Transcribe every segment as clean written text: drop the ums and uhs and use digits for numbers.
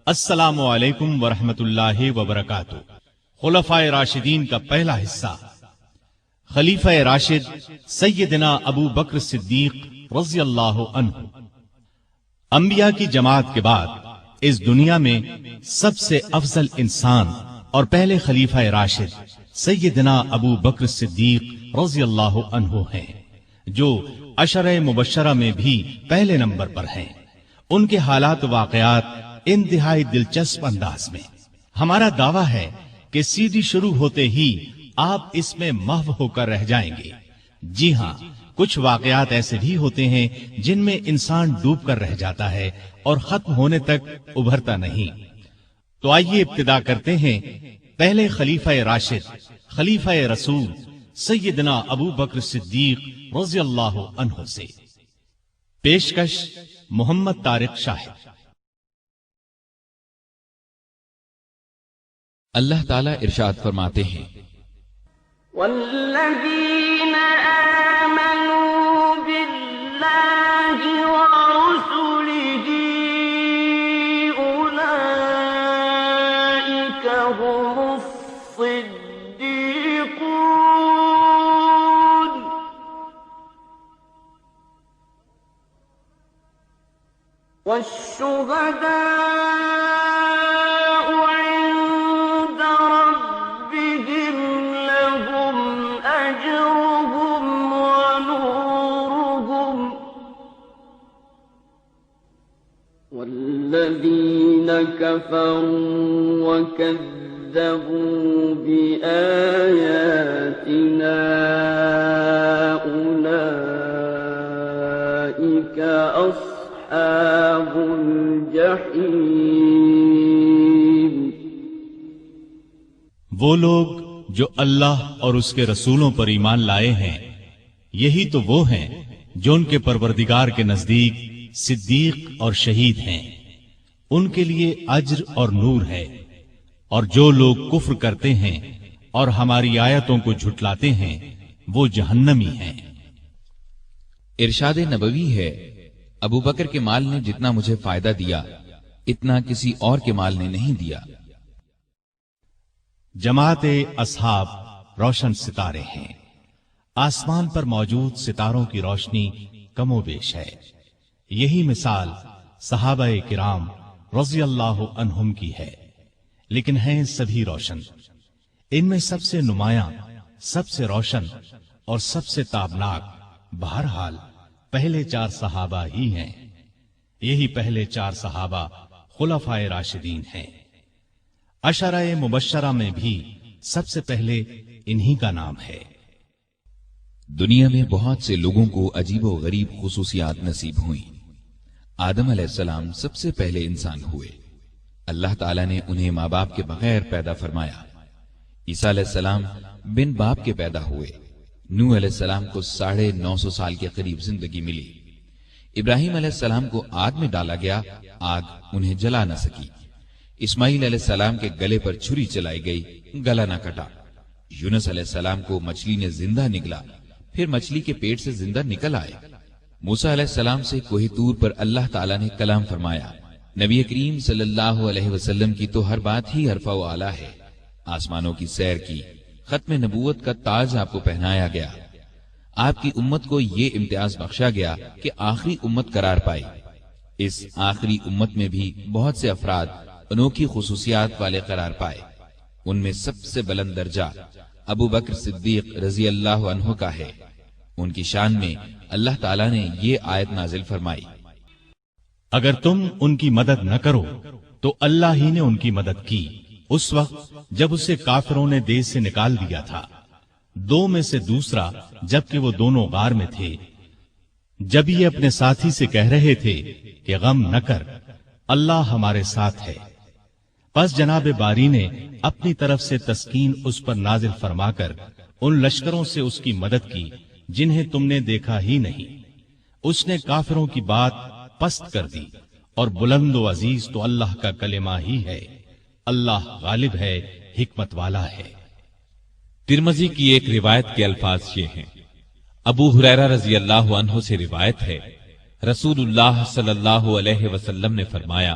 السلام علیکم ورحمۃ اللہ وبرکاتہ۔ خلفائے راشدین کا پہلا حصہ، خلیفہ راشد سیدنا ابو بکر صدیق رضی اللہ عنہ۔ انبیاء کی جماعت کے بعد اس دنیا میں سب سے افضل انسان اور پہلے خلیفہ راشد سیدنا ابو بکر صدیق رضی اللہ عنہ ہیں، جو عشرہ مبشرہ میں بھی پہلے نمبر پر ہیں۔ ان کے حالات و واقعات انتہائی دلچسپ انداز میں۔ ہمارا دعویٰ ہے کہ سیدھی شروع ہوتے ہی آپ اس میں محو ہو کر رہ جائیں گے۔ جی ہاں، کچھ واقعات ایسے بھی ہوتے ہیں جن میں انسان ڈوب کر رہ جاتا ہے اور ختم ہونے تک ابھرتا نہیں۔ تو آئیے ابتدا کرتے ہیں پہلے خلیفہ راشد، خلیفہ رسول سیدنا ابو بکر صدیق رضی اللہ عنہ سے۔ پیشکش محمد طارق شاہد۔ اللہ تعالیٰ ارشاد فرماتے ہیں، والذین آمنوا باللہ ورسلہ اولئک هم الصدیقون والشہداء عند ربهم لهم أجرهم ونورهم والذين كفروا وكذبوا بآياتنا أولئك أصحاب الجحيم۔ وہ لوگ جو اللہ اور اس کے رسولوں پر ایمان لائے ہیں، یہی تو وہ ہیں جو ان کے پروردگار کے نزدیک صدیق اور شہید ہیں۔ ان کے لیے اجر اور نور ہے، اور جو لوگ کفر کرتے ہیں اور ہماری آیتوں کو جھٹلاتے ہیں وہ جہنمی ہیں۔ ارشاد نبوی ہے، ابو بکر کے مال نے جتنا مجھے فائدہ دیا اتنا کسی اور کے مال نے نہیں دیا۔ جماعت اصحاب روشن ستارے ہیں۔ آسمان پر موجود ستاروں کی روشنی کم و بیش ہے۔ یہی مثال صحابہ کرام رضی اللہ عنہم کی ہے، لیکن ہیں سبھی روشن۔ ان میں سب سے نمایاں، سب سے روشن اور سب سے تابناک بہرحال پہلے چار صحابہ ہی ہیں۔ یہی پہلے چار صحابہ خلفائے راشدین ہیں۔ عشرہ مبشرہ میں بھی سب سے پہلے انہی کا نام ہے۔ دنیا میں بہت سے لوگوں کو عجیب و غریب خصوصیات نصیب ہوئیں۔ آدم علیہ السلام سب سے پہلے انسان ہوئے۔ اللہ تعالیٰ نے انہیں ماں باپ کے بغیر پیدا فرمایا۔ عیسیٰ علیہ السلام بن باپ کے پیدا ہوئے۔ نوح علیہ السلام کو 950 سال کے قریب زندگی ملی۔ ابراہیم علیہ السلام کو آگ میں ڈالا گیا، آگ انہیں جلا نہ سکی۔ اسماعیل علیہ السلام کے گلے پر چھری چلائی گئی، گلا نہ کٹا۔ یونس علیہ السلام کو مچھلی نے زندہ نگلا، پھر مچھلی کے پیٹ سے زندہ نکل آئے۔ موسیٰ علیہ السلام سے کوہ طور پر اللہ تعالیٰ نے کلام فرمایا۔ نبی کریم صلی اللہ علیہ وسلم کی تو ہر بات ہی عرفہ و اعلیٰ ہے۔ آسمانوں کی سیر کی، ختم نبوت کا تاج آپ کو پہنایا گیا۔ آپ کی امت کو یہ امتیاز بخشا گیا کہ آخری امت قرار پائی۔ اس آخری امت میں بھی بہت سے افراد انوکھی خصوصیات والے قرار پائے۔ ان میں سب سے بلند درجہ ابو بکر صدیق رضی اللہ عنہ کا ہے۔ ان کی شان میں اللہ تعالیٰ نے یہ آیت نازل فرمائی، اگر تم ان کی مدد نہ کرو تو اللہ ہی نے ان کی مدد کی اس وقت جب اسے کافروں نے دیس سے نکال دیا تھا، دو میں سے دوسرا جبکہ وہ دونوں غار میں تھے۔ جب یہ اپنے ساتھی سے کہہ رہے تھے کہ غم نہ کر، اللہ ہمارے ساتھ ہے، پس جناب باری نے اپنی طرف سے تسکین اس پر نازل فرما کر ان لشکروں سے اس کی مدد کی جنہیں تم نے دیکھا ہی نہیں۔ اس نے کافروں کی بات پست کر دی، اور بلند و عزیز تو اللہ کا کلمہ ہی ہے۔ اللہ غالب ہے، حکمت والا ہے۔ ترمذی کی ایک روایت کے الفاظ یہ ہیں، ابو ہریرہ رضی اللہ عنہ سے روایت ہے، رسول اللہ صلی اللہ علیہ وسلم نے فرمایا،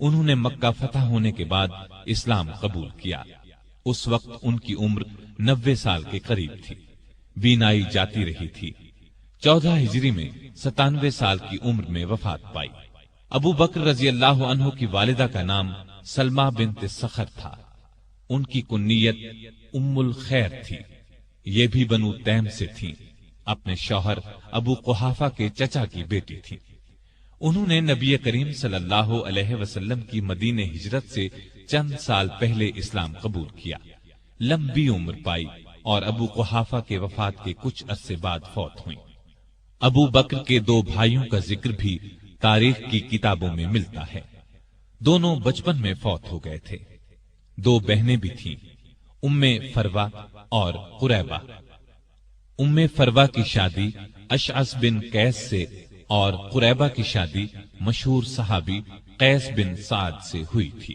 انہوں نے مکہ فتح ہونے کے بعد اسلام قبول کیا۔ اس وقت ان کی عمر 90 سال کے قریب تھی، بینائی جاتی رہی تھی۔ 14 ہجری میں 97 سال کی عمر میں وفات پائی۔ ابو بکر رضی اللہ عنہ کی والدہ کا نام سلمہ بنت صخر تھا۔ ان کی کنیت ام الخیر تھی۔ یہ بھی بنو تیم سے تھی، اپنے شوہر ابو قحافہ کے چچا کی بیٹی تھی۔ انہوں نے نبی کریم صلی اللہ علیہ وسلم کی مدینہ ہجرت سے چند سال پہلے اسلام قبول کیا، لمبی عمر پائی اور ابو قحافہ کے وفات کے کچھ عرصے بعد فوت ہوئیں۔ ابو بکر کے 2 بھائیوں کا ذکر بھی تاریخ کی کتابوں میں ملتا ہے۔ دونوں بچپن میں فوت ہو گئے تھے۔ 2 بہنیں بھی تھیں، ام فروا اور قریبہ۔ ام فروا کی شادی اشعث بن قیس سے اور قریبہ کی شادی مشہور صحابی قیس بن سعد سے ہوئی تھی۔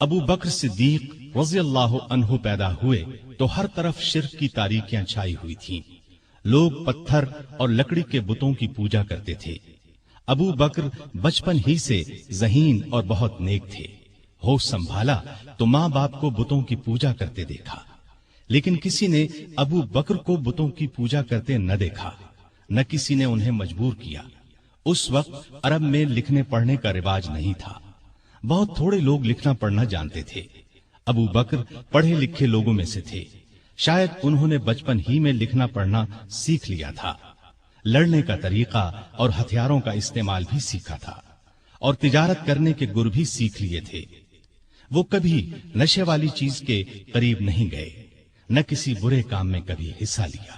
ابو بکر صدیق رضی اللہ عنہ پیدا ہوئے تو ہر طرف شرک کی تاریکیاں چھائی ہوئی تھیں۔ لوگ پتھر اور لکڑی کے بتوں کی پوجا کرتے تھے۔ ابو بکر بچپن ہی سے ذہین اور بہت نیک تھے۔ ہوش سنبھالا تو ماں باپ کو بتوں کی پوجا کرتے دیکھا، لیکن کسی نے ابو بکر کو بتوں کی پوجا کرتے نہ دیکھا، نہ کسی نے انہیں مجبور کیا۔ اس وقت عرب میں لکھنے پڑھنے کا رواج نہیں تھا، بہت تھوڑے لوگ لکھنا پڑھنا جانتے تھے۔ ابو بکر پڑھے لکھے لوگوں میں سے تھے، شاید انہوں نے بچپن ہی میں لکھنا پڑھنا سیکھ لیا تھا، لڑنے کا طریقہ اور ہتھیاروں کا استعمال بھی سیکھا تھا، اور تجارت کرنے کے گر بھی سیکھ لیے تھے۔ وہ کبھی نشے والی چیز کے قریب نہیں گئے، نہ کسی برے کام میں کبھی حصہ لیا۔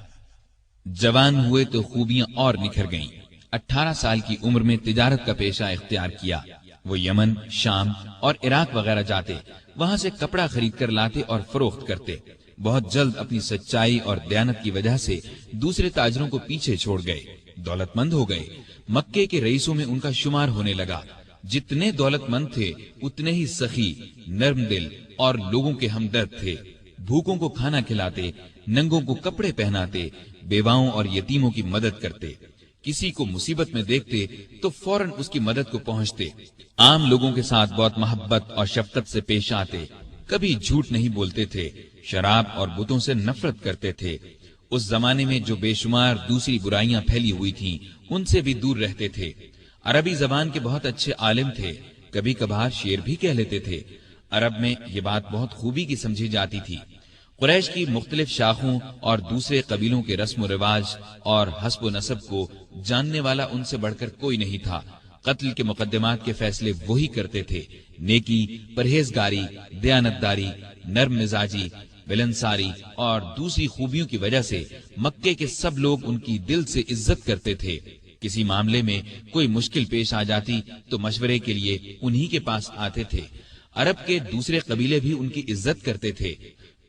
جوان ہوئے تو خوبیاں اور نکھر گئیں۔ 18 سال کی عمر میں تجارت کا پیشہ اختیار کیا۔ وہ یمن، شام اور عراق وغیرہ جاتے، وہاں سے کپڑا خرید کر لاتے اور فروخت کرتے۔ بہت جلد اپنی سچائی اور دیانت کی وجہ سے دوسرے تاجروں کو پیچھے چھوڑ گئے، دولت مند ہو گئے۔ مکے کے رئیسوں میں ان کا شمار ہونے لگا۔ جتنے دولت مند تھے اتنے ہی سخی، نرم دل اور لوگوں کے ہمدرد تھے۔ بھوکوں کو کھانا کھلاتے، ننگوں کو کپڑے پہناتے، بیواؤں اور یتیموں کی مدد کرتے۔ کسی کو مصیبت میں دیکھتے تو فوراً اس کی مدد کو پہنچتے۔ عام لوگوں کے ساتھ بہت محبت اور شفقت سے پیش آتے، کبھی جھوٹ نہیں بولتے تھے، شراب اور بتوں سے نفرت کرتے تھے۔ اس زمانے میں جو بے شمار دوسری برائیاں پھیلی ہوئی تھیں ان سے بھی دور رہتے تھے۔ عربی زبان کے بہت اچھے عالم تھے، کبھی کبھار شعر بھی کہہ لیتے تھے۔ عرب میں یہ بات بہت خوبی کی سمجھی جاتی تھی۔ قریش کی مختلف شاخوں اور دوسرے قبیلوں کے رسم و رواج اور حسب و نسب کو جاننے والا ان سے بڑھ کر کوئی نہیں تھا۔ قتل کے مقدمات کے فیصلے وہی کرتے تھے۔ نیکی، پرہیزگاری، دیانتداری، نرم مزاجی، ملنساری اور دوسری خوبیوں کی وجہ سے مکے کے سب لوگ ان کی دل سے عزت کرتے تھے۔ کسی معاملے میں کوئی مشکل پیش آ جاتی تو مشورے کے لیے انہی کے پاس آتے تھے۔ عرب کے دوسرے قبیلے بھی ان کی عزت کرتے تھے۔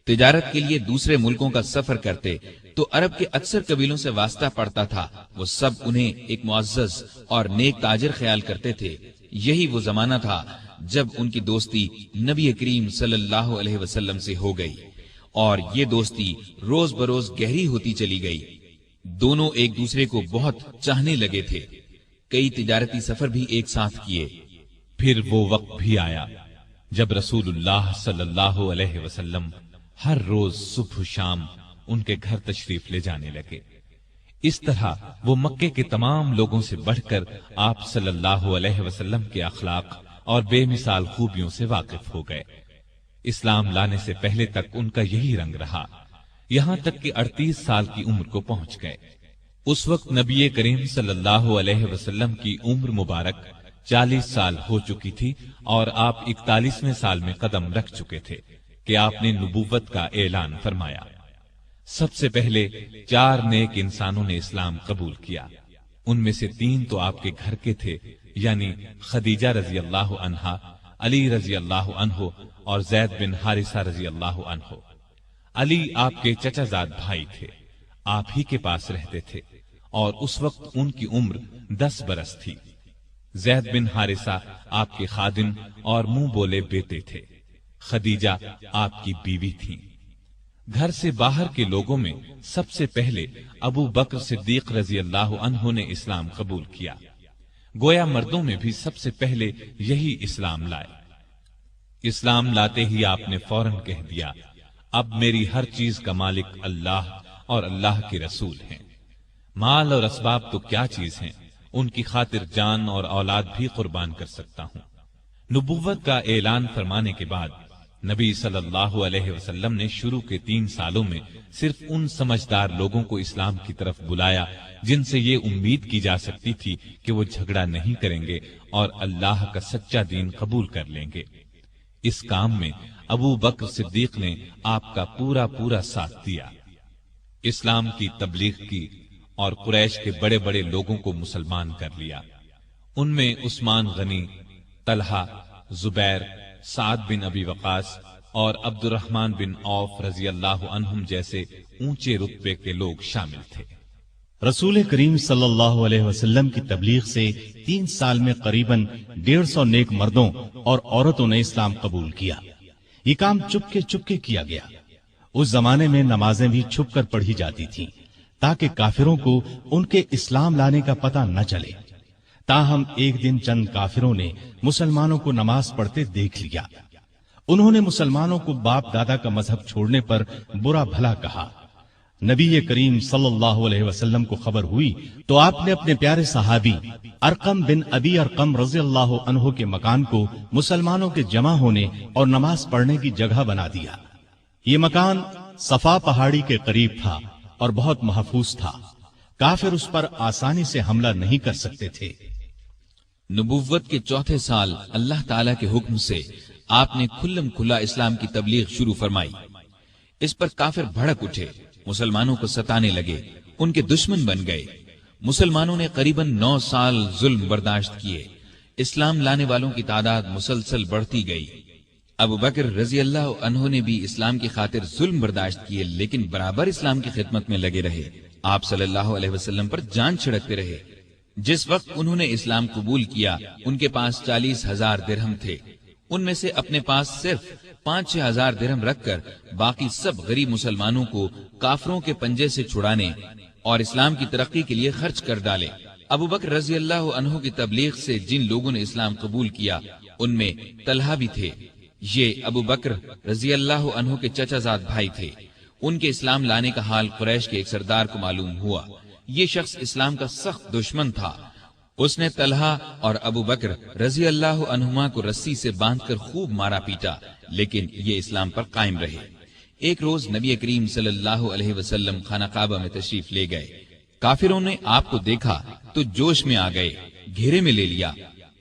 تجارت کے لیے دوسرے ملکوں کا سفر کرتے تو عرب کے اکثر قبیلوں سے واسطہ پڑتا تھا، وہ سب انہیں ایک معزز اور نیک تاجر خیال کرتے تھے۔ یہی وہ زمانہ تھا جب ان کی دوستی نبی کریم صلی اللہ علیہ وسلم سے ہو گئی، اور یہ دوستی روز بروز گہری ہوتی چلی گئی۔ دونوں ایک دوسرے کو بہت چاہنے لگے تھے، کئی تجارتی سفر بھی ایک ساتھ کیے۔ پھر وہ وقت بھی آیا جب رسول اللہ صلی اللہ علیہ وسلم ہر روز صبح و شام ان کے گھر تشریف لے جانے لگے۔ اس طرح وہ مکے کے تمام لوگوں سے بڑھ کر آپ صلی اللہ علیہ وسلم کے اخلاق اور بے مثال خوبیوں سے واقف ہو گئے۔ اسلام لانے سے پہلے تک ان کا یہی رنگ رہا، یہاں تک کہ 38 سال کی عمر کو پہنچ گئے۔ اس وقت نبی کریم صلی اللہ علیہ وسلم کی عمر مبارک 40 سال ہو چکی تھی اور آپ 41ویں سال میں قدم رکھ چکے تھے کہ آپ نے نبوت کا اعلان فرمایا۔ سب سے پہلے 4 نیک انسانوں نے اسلام قبول کیا، ان میں سے 3 تو آپ کے گھر کے تھے، یعنی خدیجہ رضی اللہ عنہا، علی رضی اللہ عنہ اور زید بن حارثہ رضی اللہ عنہ۔ علی آپ کے چچا زاد بھائی تھے، آپ ہی کے پاس رہتے تھے اور اس وقت ان کی عمر 10 برس تھی۔ زید بن حارثہ آپ کے خادم اور منہ بولے بیٹے تھے۔ خدیجہ آپ کی بیوی تھی۔ گھر سے باہر کے لوگوں میں سب سے پہلے ابو بکر صدیق رضی اللہ عنہ نے اسلام قبول کیا۔ گویا مردوں میں بھی سب سے پہلے یہی اسلام لائے۔ اسلام لاتے ہی آپ نے فوراً کہہ دیا، اب میری ہر چیز کا مالک اللہ اور اللہ کے رسول ہیں۔ مال اور اسباب تو کیا چیز ہیں، ان کی خاطر جان اور اولاد بھی قربان کر سکتا ہوں۔ نبوت کا اعلان فرمانے کے بعد نبی صلی اللہ علیہ وسلم نے شروع کے 3 سالوں میں صرف ان سمجھدار لوگوں کو اسلام کی طرف بلایا جن سے یہ امید کی جا سکتی تھی کہ وہ جھگڑا نہیں کریں گے اور اللہ کا سچا دین قبول کر لیں گے۔ اس کام میں ابو بکر صدیق نے آپ کا پورا ساتھ دیا، اسلام کی تبلیغ کی اور قریش کے بڑے بڑے لوگوں کو مسلمان کر لیا۔ ان میں عثمان غنی، طلحہ، زبیر، سعد بن ابی وقاص اور عبد الرحمن بن عوف رضی اللہ عنہم جیسے اونچے رتبے کے لوگ شامل تھے۔ رسول کریم صلی اللہ علیہ وسلم کی تبلیغ سے 3 سال میں قریباً 150 نیک مردوں اور عورتوں نے اسلام قبول کیا۔ یہ کام چپ کے کیا گیا۔ اس زمانے میں نمازیں بھی چھپ کر پڑھی جاتی تھیں تاکہ کافروں کو ان کے اسلام لانے کا پتہ نہ چلے۔ تاہم ایک دن چند کافروں نے مسلمانوں کو نماز پڑھتے دیکھ لیا۔ انہوں نے مسلمانوں کو باپ دادا کا مذہب چھوڑنے پر برا بھلا کہا۔ نبی کریم صلی اللہ علیہ وسلم کو خبر ہوئی تو آپ نے اپنے پیارے صحابی ارقم بن ابی ارقم رضی اللہ عنہ کے مکان کو مسلمانوں کے جمع ہونے اور نماز پڑھنے کی جگہ بنا دیا۔ یہ مکان صفا پہاڑی کے قریب تھا اور بہت محفوظ تھا، کافر اس پر آسانی سے حملہ نہیں کر سکتے تھے۔ نبوت کے 4تھے سال اللہ تعالی کے حکم سے آپ نے کھلم کھلا اسلام کی تبلیغ شروع فرمائی۔ اس پر کافر بھڑک اٹھے، مسلمانوں کو ستانے لگے، ان کے دشمن بن گئے۔ مسلمانوں نے قریباً 9 سال ظلم برداشت کیے۔ اسلام لانے والوں کی تعداد مسلسل بڑھتی گئی۔ ابو بکر رضی اللہ عنہ نے بھی اسلام کی خاطر ظلم برداشت کیے، لیکن برابر اسلام کی خدمت میں لگے رہے۔ آپ صلی اللہ علیہ وسلم پر جان چھڑکتے رہے۔ جس وقت انہوں نے اسلام قبول کیا ان کے پاس 40,000 درہم تھے۔ ان میں سے اپنے پاس صرف 5-6 ہزار درہم رکھ کر باقی سب غریب مسلمانوں کو کافروں کے پنجے سے چھڑانے اور اسلام کی ترقی کے لیے خرچ کر ڈالے۔ ابو بکر رضی اللہ عنہ کی تبلیغ سے جن لوگوں نے اسلام قبول کیا ان میں طلحہ بھی تھے۔ یہ ابو بکر رضی اللہ عنہ کے چچا زاد بھائی تھے۔ ان کے اسلام لانے کا حال قریش کے ایک سردار کو معلوم ہوا۔ یہ شخص اسلام کا سخت دشمن تھا۔ اس نے طلحہ اور ابو بکر رضی اللہ عنہما کو رسی سے باندھ کر خوب مارا پیٹا، لیکن یہ اسلام پر قائم رہے۔ ایک روز نبی کریم صلی اللہ علیہ وسلم خانہ کعبہ میں تشریف لے گئے۔ کافروں نے آپ کو دیکھا تو جوش میں آ گئے، گھیرے میں لے لیا۔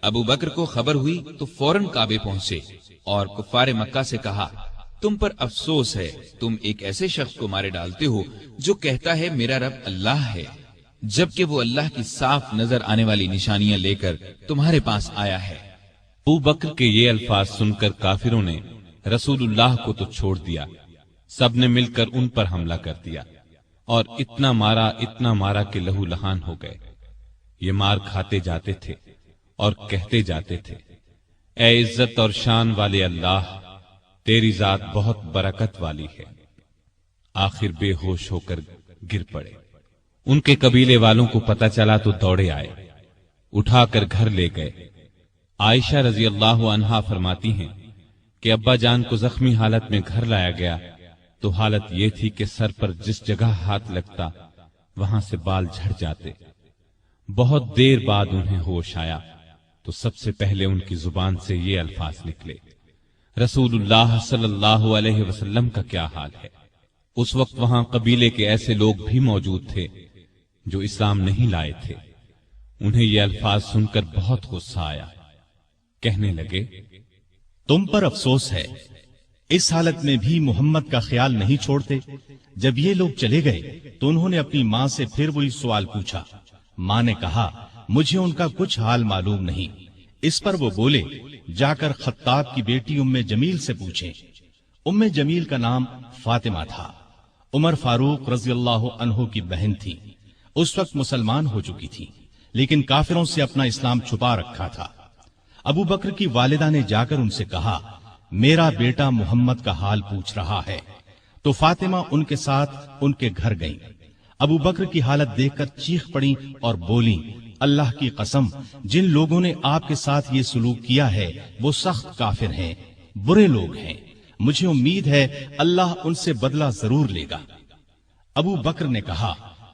ابو بکر کو خبر ہوئی تو فوراً کعبے پہنچے اور کفار مکہ سے کہا، تم پر افسوس ہے، تم ایک ایسے شخص کو مارے ڈالتے ہو جو کہتا ہے میرا رب اللہ ہے، جبکہ وہ اللہ کی صاف نظر آنے والی نشانیاں لے کر تمہارے پاس آیا ہے۔ ابو بکر کے یہ الفاظ سن کر کافروں نے رسول اللہ کو تو چھوڑ دیا، سب نے مل کر ان پر حملہ کر دیا اور اتنا مارا کہ لہو لہان ہو گئے۔ یہ مار کھاتے جاتے تھے اور کہتے جاتے تھے، اے عزت اور شان والے اللہ، تیری ذات بہت برکت والی ہے۔ آخر بے ہوش ہو کر گر پڑے۔ ان کے قبیلے والوں کو پتہ چلا تو دوڑے آئے، اٹھا کر گھر لے گئے۔ عائشہ رضی اللہ عنہا فرماتی ہیں کہ ابا جان کو زخمی حالت میں گھر لایا گیا تو حالت یہ تھی کہ سر پر جس جگہ ہاتھ لگتا وہاں سے بال جھڑ جاتے۔ بہت دیر بعد انہیں ہوش آیا تو سب سے پہلے ان کی زبان سے یہ الفاظ نکلے، رسول اللہ صلی اللہ علیہ وسلم کا کیا حال ہے؟ اس وقت وہاں قبیلے کے ایسے لوگ بھی موجود تھے جو اسلام نہیں لائے تھے۔ انہیں یہ الفاظ سن کر بہت غصہ آیا، کہنے لگے، تم پر افسوس ہے، اس حالت میں بھی محمد کا خیال نہیں چھوڑتے۔ جب یہ لوگ چلے گئے تو انہوں نے اپنی ماں سے پھر وہی سوال پوچھا۔ ماں نے کہا، مجھے ان کا کچھ حال معلوم نہیں۔ اس پر وہ بولے، جا کر خطاب کی بیٹی ام جمیل سے پوچھیں۔ ام جمیل کا نام فاطمہ تھا، عمر فاروق رضی اللہ عنہ کی بہن تھی۔ اس وقت مسلمان ہو چکی تھی لیکن کافروں سے اپنا اسلام چھپا رکھا تھا۔ ابو بکر کی والدہ نے جا کر ان سے کہا، میرا بیٹا محمد کا حال پوچھ رہا ہے۔ تو فاطمہ ان کے ساتھ ان کے گھر گئیں۔ ابو بکر کی حالت دیکھ کر چیخ پڑی اور بولی، اللہ کی قسم جن لوگوں نے آپ کے ساتھ یہ سلوک کیا ہے وہ سخت کافر ہیں، برے لوگ ہیں، مجھے امید ہے اللہ ان سے بدلہ ضرور لے گا۔ ابو بکر نے کہا،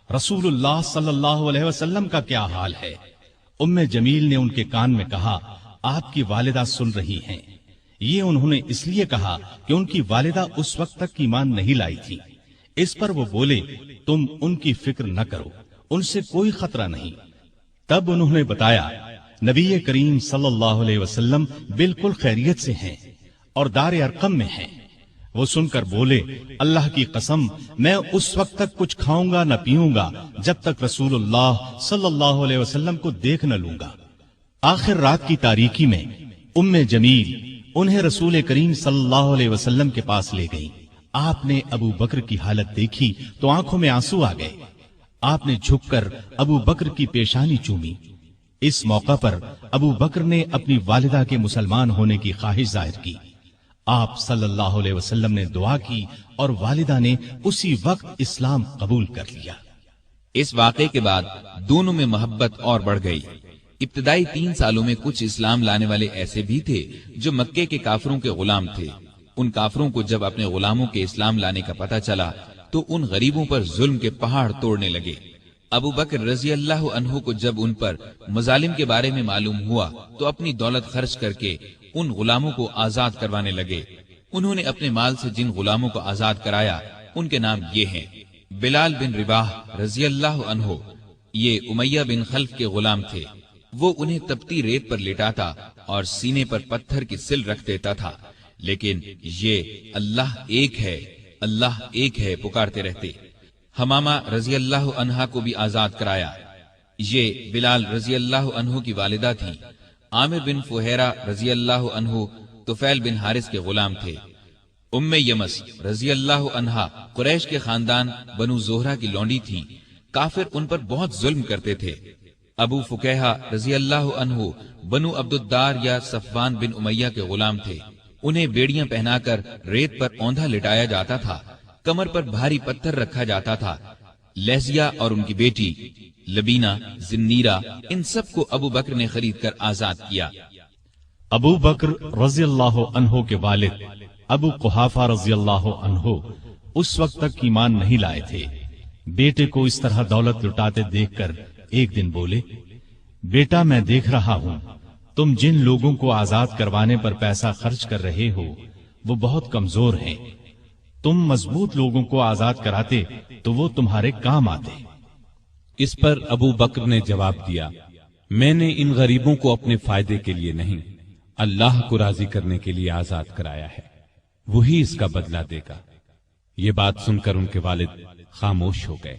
رسول اللہ صلی اللہ علیہ وسلم کا کیا حال ہے؟ ام جمیل نے ان کے کان میں کہا، آپ کی والدہ سن رہی ہیں۔ یہ انہوں نے اس لیے کہا کہ ان کی والدہ اس وقت تک ایمان نہیں لائی تھی۔ اس پر وہ بولے، تم ان کی فکر نہ کرو، ان سے کوئی خطرہ نہیں۔ تب انہوں نے بتایا، نبی کریم صلی اللہ علیہ وسلم بالکل خیریت سے ہیں اور دار ارقم میں ہیں۔ وہ سن کر بولے، اللہ کی قسم میں اس وقت تک کچھ کھاؤں گا نہ پیوں گا جب تک رسول اللہ صلی اللہ علیہ وسلم کو دیکھ نہ لوں گا۔ آخر رات کی تاریکی میں ام جمیل انہیں رسول کریم صلی اللہ علیہ وسلم کے پاس لے گئی۔ آپ نے ابو بکر کی حالت دیکھی تو آنکھوں میں آنسو آ گئے۔ آپ نے جھک کر ابو بکر کی پیشانی چومی۔ اس موقع پر ابو بکر نے اپنی والدہ کے مسلمان ہونے کی خواہش ظاہر کی۔ آپ صلی اللہ علیہ وسلم نے دعا کی اور والدہ نے اسی وقت اسلام قبول کر لیا۔ اس واقعے کے بعد دونوں میں محبت اور بڑھ گئی۔ ابتدائی 3 سالوں میں کچھ اسلام لانے والے ایسے بھی تھے جو مکے کے کافروں کے غلام تھے۔ ان کافروں کو جب اپنے غلاموں کے اسلام لانے کا پتہ چلا تو ان غریبوں پر ظلم کے پہاڑ توڑنے لگے۔ ابو بکر رضی اللہ عنہ کو جب ان پر مظالم کے بارے میں معلوم ہوا تو اپنی دولت خرچ کر کے ان غلاموں کو آزاد کروانے لگے۔ انہوں نے اپنے مال سے جن غلاموں کو آزاد کرایا ان کے نام یہ ہیں: بلال بن رباح رضی اللہ عنہ، یہ امیہ بن خلف کے غلام تھے۔ وہ انہیں تپتی ریت پر لٹاتا اور سینے پر پتھر کی سل رکھ دیتا تھا، لیکن یہ اللہ ایک ہے، اللہ ایک ہے پکارتے رہتے۔ حمامہ رضی اللہ عنہا کو بھی آزاد کرایا۔ یہ بلال رضی اللہ عنہ کی والدہ تھی۔ عامر بن فہیرہ رضی اللہ عنہ طفیل بن حارث کے غلام تھے۔ ام یمس رضی اللہ عنہا قریش کے خاندان بنو زہرہ کی لونڈی تھی۔ کافر ان پر بہت ظلم کرتے تھے۔ ابو فکیہہ رضی اللہ عنہ بنو عبد الدار یا صفوان بن امیہ کے غلام تھے۔ انہیں بیڑیاں پہنا کر ریت پر اوندھا لٹایا جاتا تھا، کمر پر بھاری پتھر رکھا جاتا تھا۔ لہزیہ اور ان کی بیٹی لبینہ، زنیرہ، ان سب کو ابو بکر نے خرید کر آزاد کیا۔ ابو بکر رضی اللہ عنہ کے والد ابو قحافہ رضی اللہ عنہ اس وقت تک ایمان نہیں لائے تھے۔ بیٹے کو اس طرح دولت لٹاتے دیکھ کر ایک دن بولے، بیٹا میں دیکھ رہا ہوں تم جن لوگوں کو آزاد کروانے پر پیسہ خرچ کر رہے ہو وہ بہت کمزور ہیں۔ تم مضبوط لوگوں کو آزاد کراتے تو وہ تمہارے کام آتے۔ اس پر ابو بکر نے جواب دیا، میں نے ان غریبوں کو اپنے فائدے کے لیے نہیں، اللہ کو راضی کرنے کے لیے آزاد کرایا ہے، وہی اس کا بدلہ دے گا۔ یہ بات سن کر ان کے والد خاموش ہو گئے۔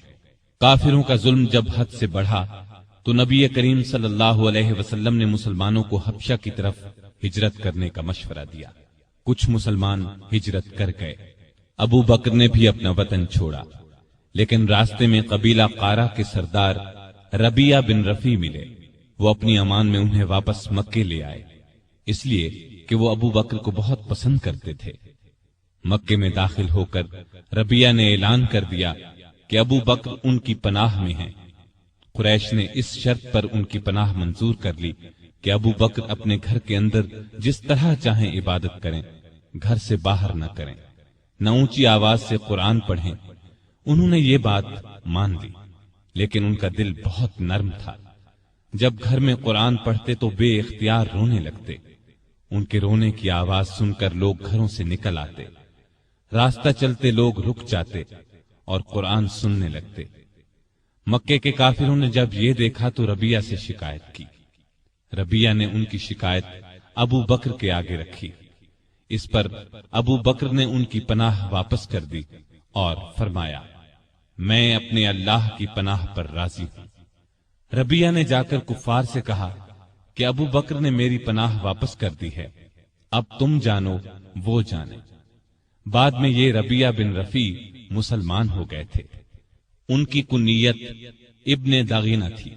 کافروں کا ظلم جب حد سے بڑھا تو نبی کریم صلی اللہ علیہ وسلم نے مسلمانوں کو حبشہ کی طرف ہجرت کرنے کا مشورہ دیا۔ کچھ مسلمان ہجرت کر گئے۔ ابو بکر نے بھی اپنا وطن چھوڑا، لیکن راستے میں قبیلہ قارہ کے سردار ربیہ بن رفیع ملے۔ وہ اپنی امان میں انہیں واپس مکے لے آئے، اس لیے کہ وہ ابو بکر کو بہت پسند کرتے تھے۔ مکے میں داخل ہو کر ربیہ نے اعلان کر دیا کہ ابو بکر ان کی پناہ میں ہیں۔ قریش نے اس شرط پر ان کی پناہ منظور کر لی کہ ابو بکر اپنے گھر کے اندر جس طرح چاہیں عبادت کریں، گھر سے باہر نہ کریں، نہ اونچی آواز سے قرآن پڑھیں۔ انہوں نے یہ بات مان لی، لیکن ان کا دل بہت نرم تھا۔ جب گھر میں قرآن پڑھتے تو بے اختیار رونے لگتے۔ ان کے رونے کی آواز سن کر لوگ گھروں سے نکل آتے، راستہ چلتے لوگ رک جاتے اور قرآن سننے لگتے۔ مکے کے کافروں نے جب یہ دیکھا تو ربیہ سے شکایت کی۔ ربیہ نے ان کی شکایت ابو بکر کے آگے رکھی۔ اس پر ابو بکر نے ان کی پناہ واپس کر دی اور فرمایا، میں اپنے اللہ کی پناہ پر راضی ہوں۔ ربیہ نے جا کر کفار سے کہا کہ ابو بکر نے میری پناہ واپس کر دی ہے، اب تم جانو وہ جانے۔ بعد میں یہ ربیہ بن رفیع مسلمان ہو گئے تھے۔ ان کی کنیت ابن داغینہ تھی۔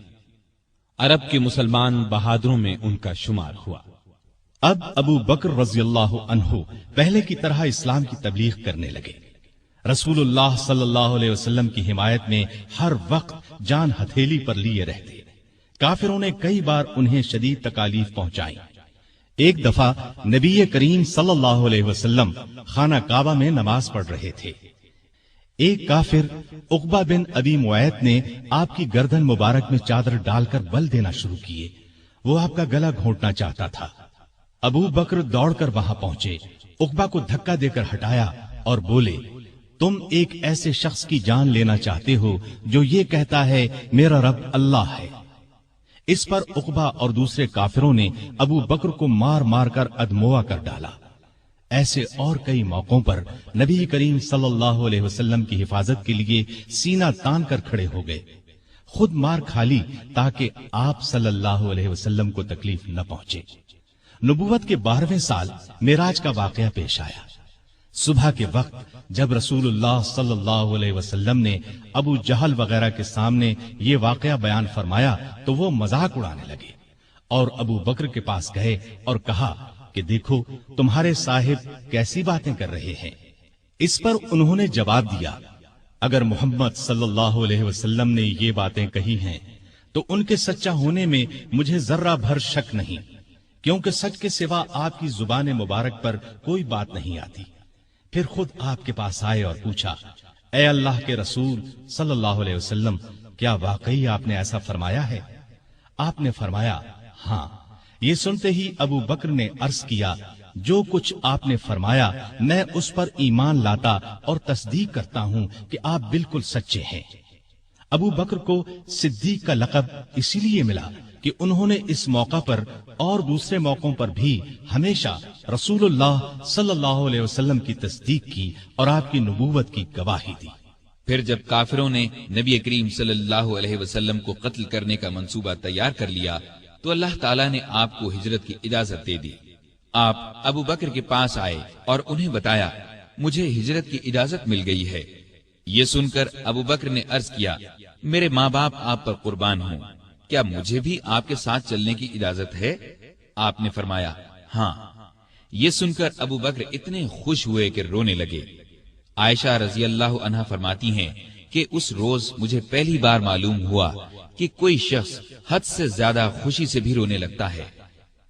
عرب کے مسلمان بہادروں میں ان کا شمار ہوا۔ اب ابو بکر رضی اللہ عنہ پہلے کی طرح اسلام کی تبلیغ کرنے لگے۔ رسول اللہ صلی اللہ علیہ وسلم کی حمایت میں ہر وقت جان ہتھیلی پر لیے رہتے۔ کافروں نے کئی بار انہیں شدید تکالیف پہنچائی۔ ایک دفعہ نبی کریم صلی اللہ علیہ وسلم خانہ کعبہ میں نماز پڑھ رہے تھے۔ ایک کافر عقبہ بن ابی معیط نے آپ کی گردن مبارک میں چادر ڈال کر بل دینا شروع کیے۔ وہ آپ کا گلا گھونٹنا چاہتا تھا۔ ابو بکر دوڑ کر وہاں پہنچے، عقبہ کو دھکا دے کر ہٹایا اور بولے، تم ایک ایسے شخص کی جان لینا چاہتے ہو جو یہ کہتا ہے میرا رب اللہ ہے۔ اس پر عقبہ اور دوسرے کافروں نے ابو بکر کو مار مار کر ادموا کر ڈالا۔ ایسے اور کئی موقعوں پر نبی کریم صلی اللہ علیہ وسلم کی حفاظت کے لیے سینہ تان کر کھڑے ہو گئے، خود مار کھا لی تاکہ آپ صلی اللہ علیہ وسلم کو تکلیف نہ پہنچے۔ نبوت کے 12ویں سال معراج کا واقعہ پیش آیا۔ صبح کے وقت جب رسول اللہ صلی اللہ علیہ وسلم نے ابو جہل وغیرہ کے سامنے یہ واقعہ بیان فرمایا تو وہ مذاق اڑانے لگے اور ابو بکر کے پاس گئے اور کہا کہ دیکھو تمہارے صاحب کیسی باتیں کر رہے ہیں۔ اس پر انہوں نے جواب دیا، اگر محمد صلی اللہ علیہ وسلم نے یہ باتیں کہی ہیں تو ان کے سچا ہونے میں مجھے ذرہ بھر شک نہیں، کیونکہ سچ کے سوا آپ کی زبان مبارک پر کوئی بات نہیں آتی۔ پھر خود آپ کے پاس آئے اور پوچھا، اے اللہ کے رسول صلی اللہ علیہ وسلم، کیا واقعی آپ نے ایسا فرمایا ہے؟ آپ نے فرمایا ہاں۔ یہ سنتے ہی ابو بکر نے عرض کیا، جو کچھ آپ نے فرمایا میں اس پر ایمان لاتا اور تصدیق کرتا ہوں کہ آپ بالکل سچے ہیں۔ ابو بکر کو صدیق کا لقب اسی لیے ملا کہ انہوں نے اس موقع پر اور دوسرے موقعوں پر بھی ہمیشہ رسول اللہ صلی اللہ علیہ وسلم کی تصدیق کی اور آپ کی نبوت کی گواہی دی۔ پھر جب کافروں نے نبی کریم صلی اللہ علیہ وسلم کو قتل کرنے کا منصوبہ تیار کر لیا تو اللہ تعالیٰ نے آپ کو ہجرت کی اجازت دے دی۔ آپ ابو بکر کے پاس آئے اور انہیں بتایا، مجھے ہجرت کی اجازت مل گئی ہے۔ یہ سن کر ابو بکر نے عرض کیا، میرے ماں باپ آپ پر قربان ہوں، کیا مجھے بھی آپ کے ساتھ چلنے کی اجازت ہے؟ آپ نے فرمایا ہاں۔ یہ سن کر ابو بکر اتنے خوش ہوئے کہ رونے لگے۔ عائشہ رضی اللہ عنہا فرماتی ہیں کہ اس روز مجھے پہلی بار معلوم ہوا کہ کوئی شخص حد سے زیادہ خوشی سے بھی رونے لگتا ہے۔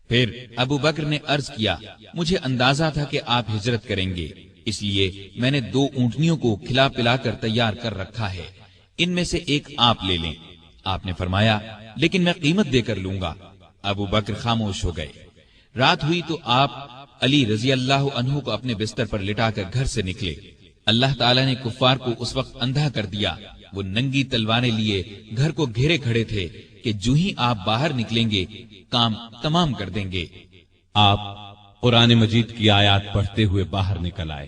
پھر ابو بکر نے عرض کیا، مجھے اندازہ تھا کہ آپ ہجرت کریں گے، اس لیے میں نے 2 اونٹنیوں کو کھلا پلا کر تیار کر رکھا ہے، ان میں سے ایک آپ لے لیں۔ آپ نے فرمایا لیکن میں قیمت دے کر لوں گا۔ ابو بکر خاموش ہو گئے۔ رات ہوئی تو آپ علی رضی اللہ عنہ کو اپنے بستر پر لٹا کر گھر سے نکلے۔ اللہ تعالیٰ نے کفار کو اس وقت اندھا کر دیا، وہ ننگی تلواریں لیے گھر کو گھیرے کھڑے تھے کہ جو ہی آپ باہر نکلیں گے کام تمام کر دیں گے۔ آپ قرآن مجید کی آیات پڑھتے ہوئے باہر نکل آئے،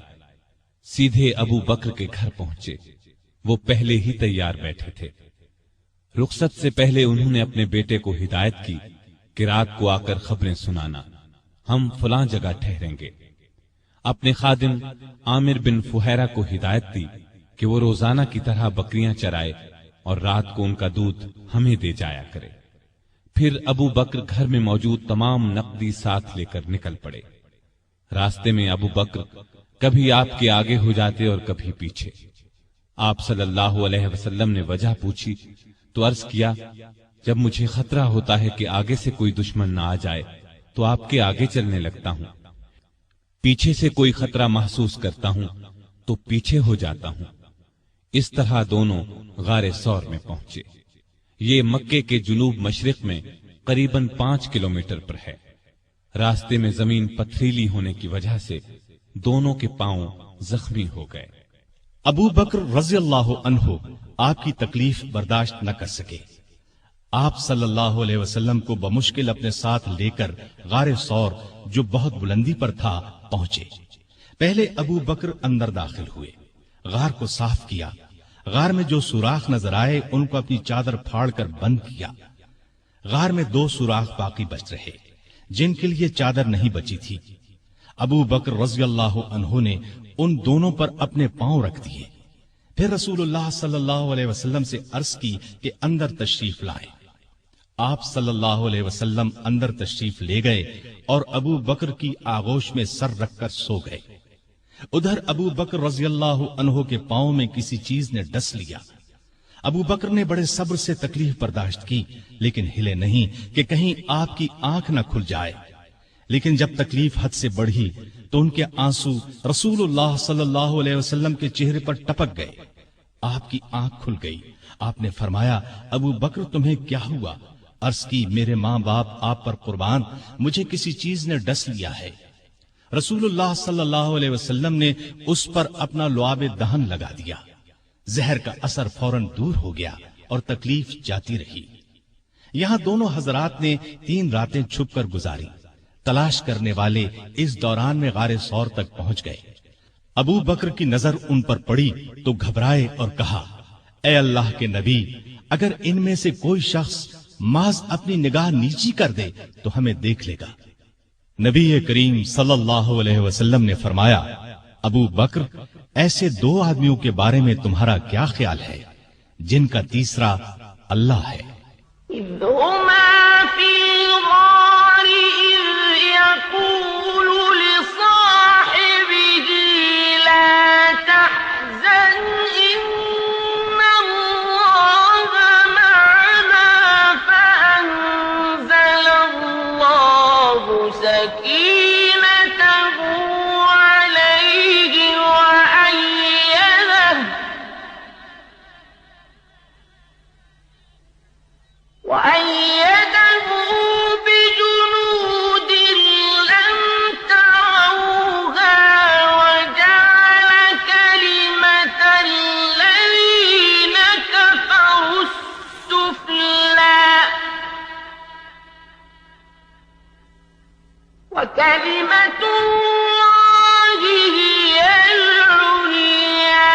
سیدھے ابو بکر کے گھر پہنچے۔ وہ پہلے ہی تیار بیٹھے تھے۔ رخصت سے پہلے انہوں نے اپنے بیٹے کو ہدایت کی کہ رات کو آ کر خبریں سنانا، ہم فلاں جگہ ٹھہریں گے۔ اپنے خادم عامر بن فہیرہ کو ہدایت دی کہ وہ روزانہ کی طرح بکریاں چرائے اور رات کو ان کا دودھ ہمیں دے جایا کرے۔ پھر ابو بکر گھر میں موجود تمام نقدی ساتھ لے کر نکل پڑے۔ راستے میں ابو بکر کبھی آپ کے آگے ہو جاتے اور کبھی پیچھے۔ آپ صلی اللہ علیہ وسلم نے وجہ پوچھی تو عرض کیا، جب مجھے خطرہ ہوتا ہے کہ آگے سے کوئی دشمن نہ آ جائے تو آپ کے آگے چلنے لگتا ہوں، پیچھے سے کوئی خطرہ محسوس کرتا ہوں تو پیچھے ہو جاتا ہوں۔ اس طرح دونوں غار ثور میں پہنچے۔ یہ مکے کے جنوب مشرق میں قریباً 5 کلومیٹر پر ہے۔ راستے میں زمین پتھریلی ہونے کی وجہ سے دونوں کے پاؤں زخمی ہو گئے۔ ابو بکر رضی اللہ عنہ آپ کی تکلیف برداشت نہ کر سکے۔ آپ صلی اللہ علیہ وسلم کو بمشکل اپنے ساتھ لے کر غار ثور جو بہت بلندی پر تھا پہنچے۔ پہلے ابو بکر اندر داخل ہوئے، غار کو صاف کیا، غار میں جو سوراخ نظر آئے ان کو اپنی چادر پھاڑ کر بند کیا۔ غار میں 2 سوراخ باقی بچ رہے جن کے لیے چادر نہیں بچی تھی۔ ابو بکر رضی اللہ عنہ نے ان دونوں پر اپنے پاؤں رکھ دیے۔ پھر رسول اللہ صلی اللہ علیہ وسلم سے عرض کی کہ اندر تشریف لائیں۔ آپ صلی اللہ علیہ وسلم اندر تشریف لے گئے اور ابو بکر کی آغوش میں سر رکھ کر سو گئے۔ ادھر ابو بکر رضی اللہ عنہ کے پاؤں میں کسی چیز نے ڈس لیا۔ ابو بکر نے بڑے صبر سے تکلیف برداشت کی، لیکن ہلے نہیں کہ کہیں آپ کی آنکھ نہ کھل جائے۔ لیکن جب تکلیف حد سے بڑھی تو ان کے آنسو رسول اللہ صلی اللہ علیہ وسلم کے چہرے پر ٹپک گئے۔ آپ کی آنکھ کھل گئی۔ آپ نے فرمایا، ابو بکر تمہیں کیا ہوا؟ عرض کی، میرے ماں باپ آپ پر قربان، مجھے کسی چیز نے ڈس لیا ہے۔ رسول اللہ صلی اللہ علیہ وسلم نے اس پر اپنا لعاب دہن لگا دیا۔ زہر کا اثر فوراً دور ہو گیا اور تکلیف جاتی رہی۔ یہاں دونوں حضرات نے 3 راتیں چھپ کر گزاری۔ تلاش کرنے والے اس دوران میں غار ثور تک پہنچ گئے۔ ابو بکر کی نظر ان پر پڑی تو گھبرائے اور کہا، اے اللہ کے نبی، اگر ان میں سے کوئی شخص محض اپنی نگاہ نیچی کر دے تو ہمیں دیکھ لے گا۔ نبی کریم صلی اللہ علیہ وسلم نے فرمایا، ابو بکر، ایسے 2 آدمیوں کے بارے میں تمہارا کیا خیال ہے جن کا تیسرا اللہ ہے؟ إذ هما في الغار إذ يقول لصاحبه لا تحزن إن الله معنا فأنزل الله سكينته عليه وأيده بجنود لم تروها وجعل كلمة الذين كفروا السفلى وكلمة الله هي العليا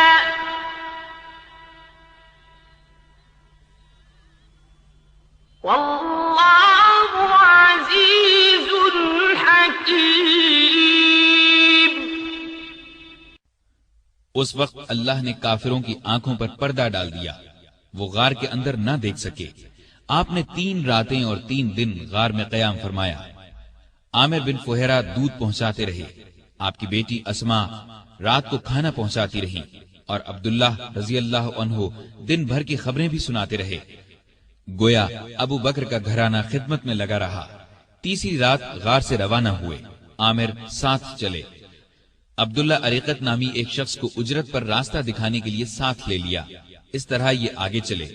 واللہ عزیز حکیم۔ اس وقت اللہ نے کافروں کی آنکھوں پر پردہ ڈال دیا، وہ غار کے اندر نہ دیکھ سکے۔ آپ نے 3 راتیں اور 3 دن غار میں قیام فرمایا۔ عامر بن فہیرہ دودھ پہنچاتے رہے، آپ کی بیٹی اسما رات کو کھانا پہنچاتی رہی، اور عبداللہ رضی اللہ عنہ دن بھر کی خبریں بھی سناتے رہے۔ گویا ابو بکر کا گھرانہ خدمت میں لگا رہا۔ تیسری رات غار سے روانہ ہوئے، عامر ساتھ چلے۔ عبداللہ اریقت نامی ایک شخص کو اجرت پر راستہ دکھانے کے لیے ساتھ لے لیا۔ اس طرح یہ آگے چلے۔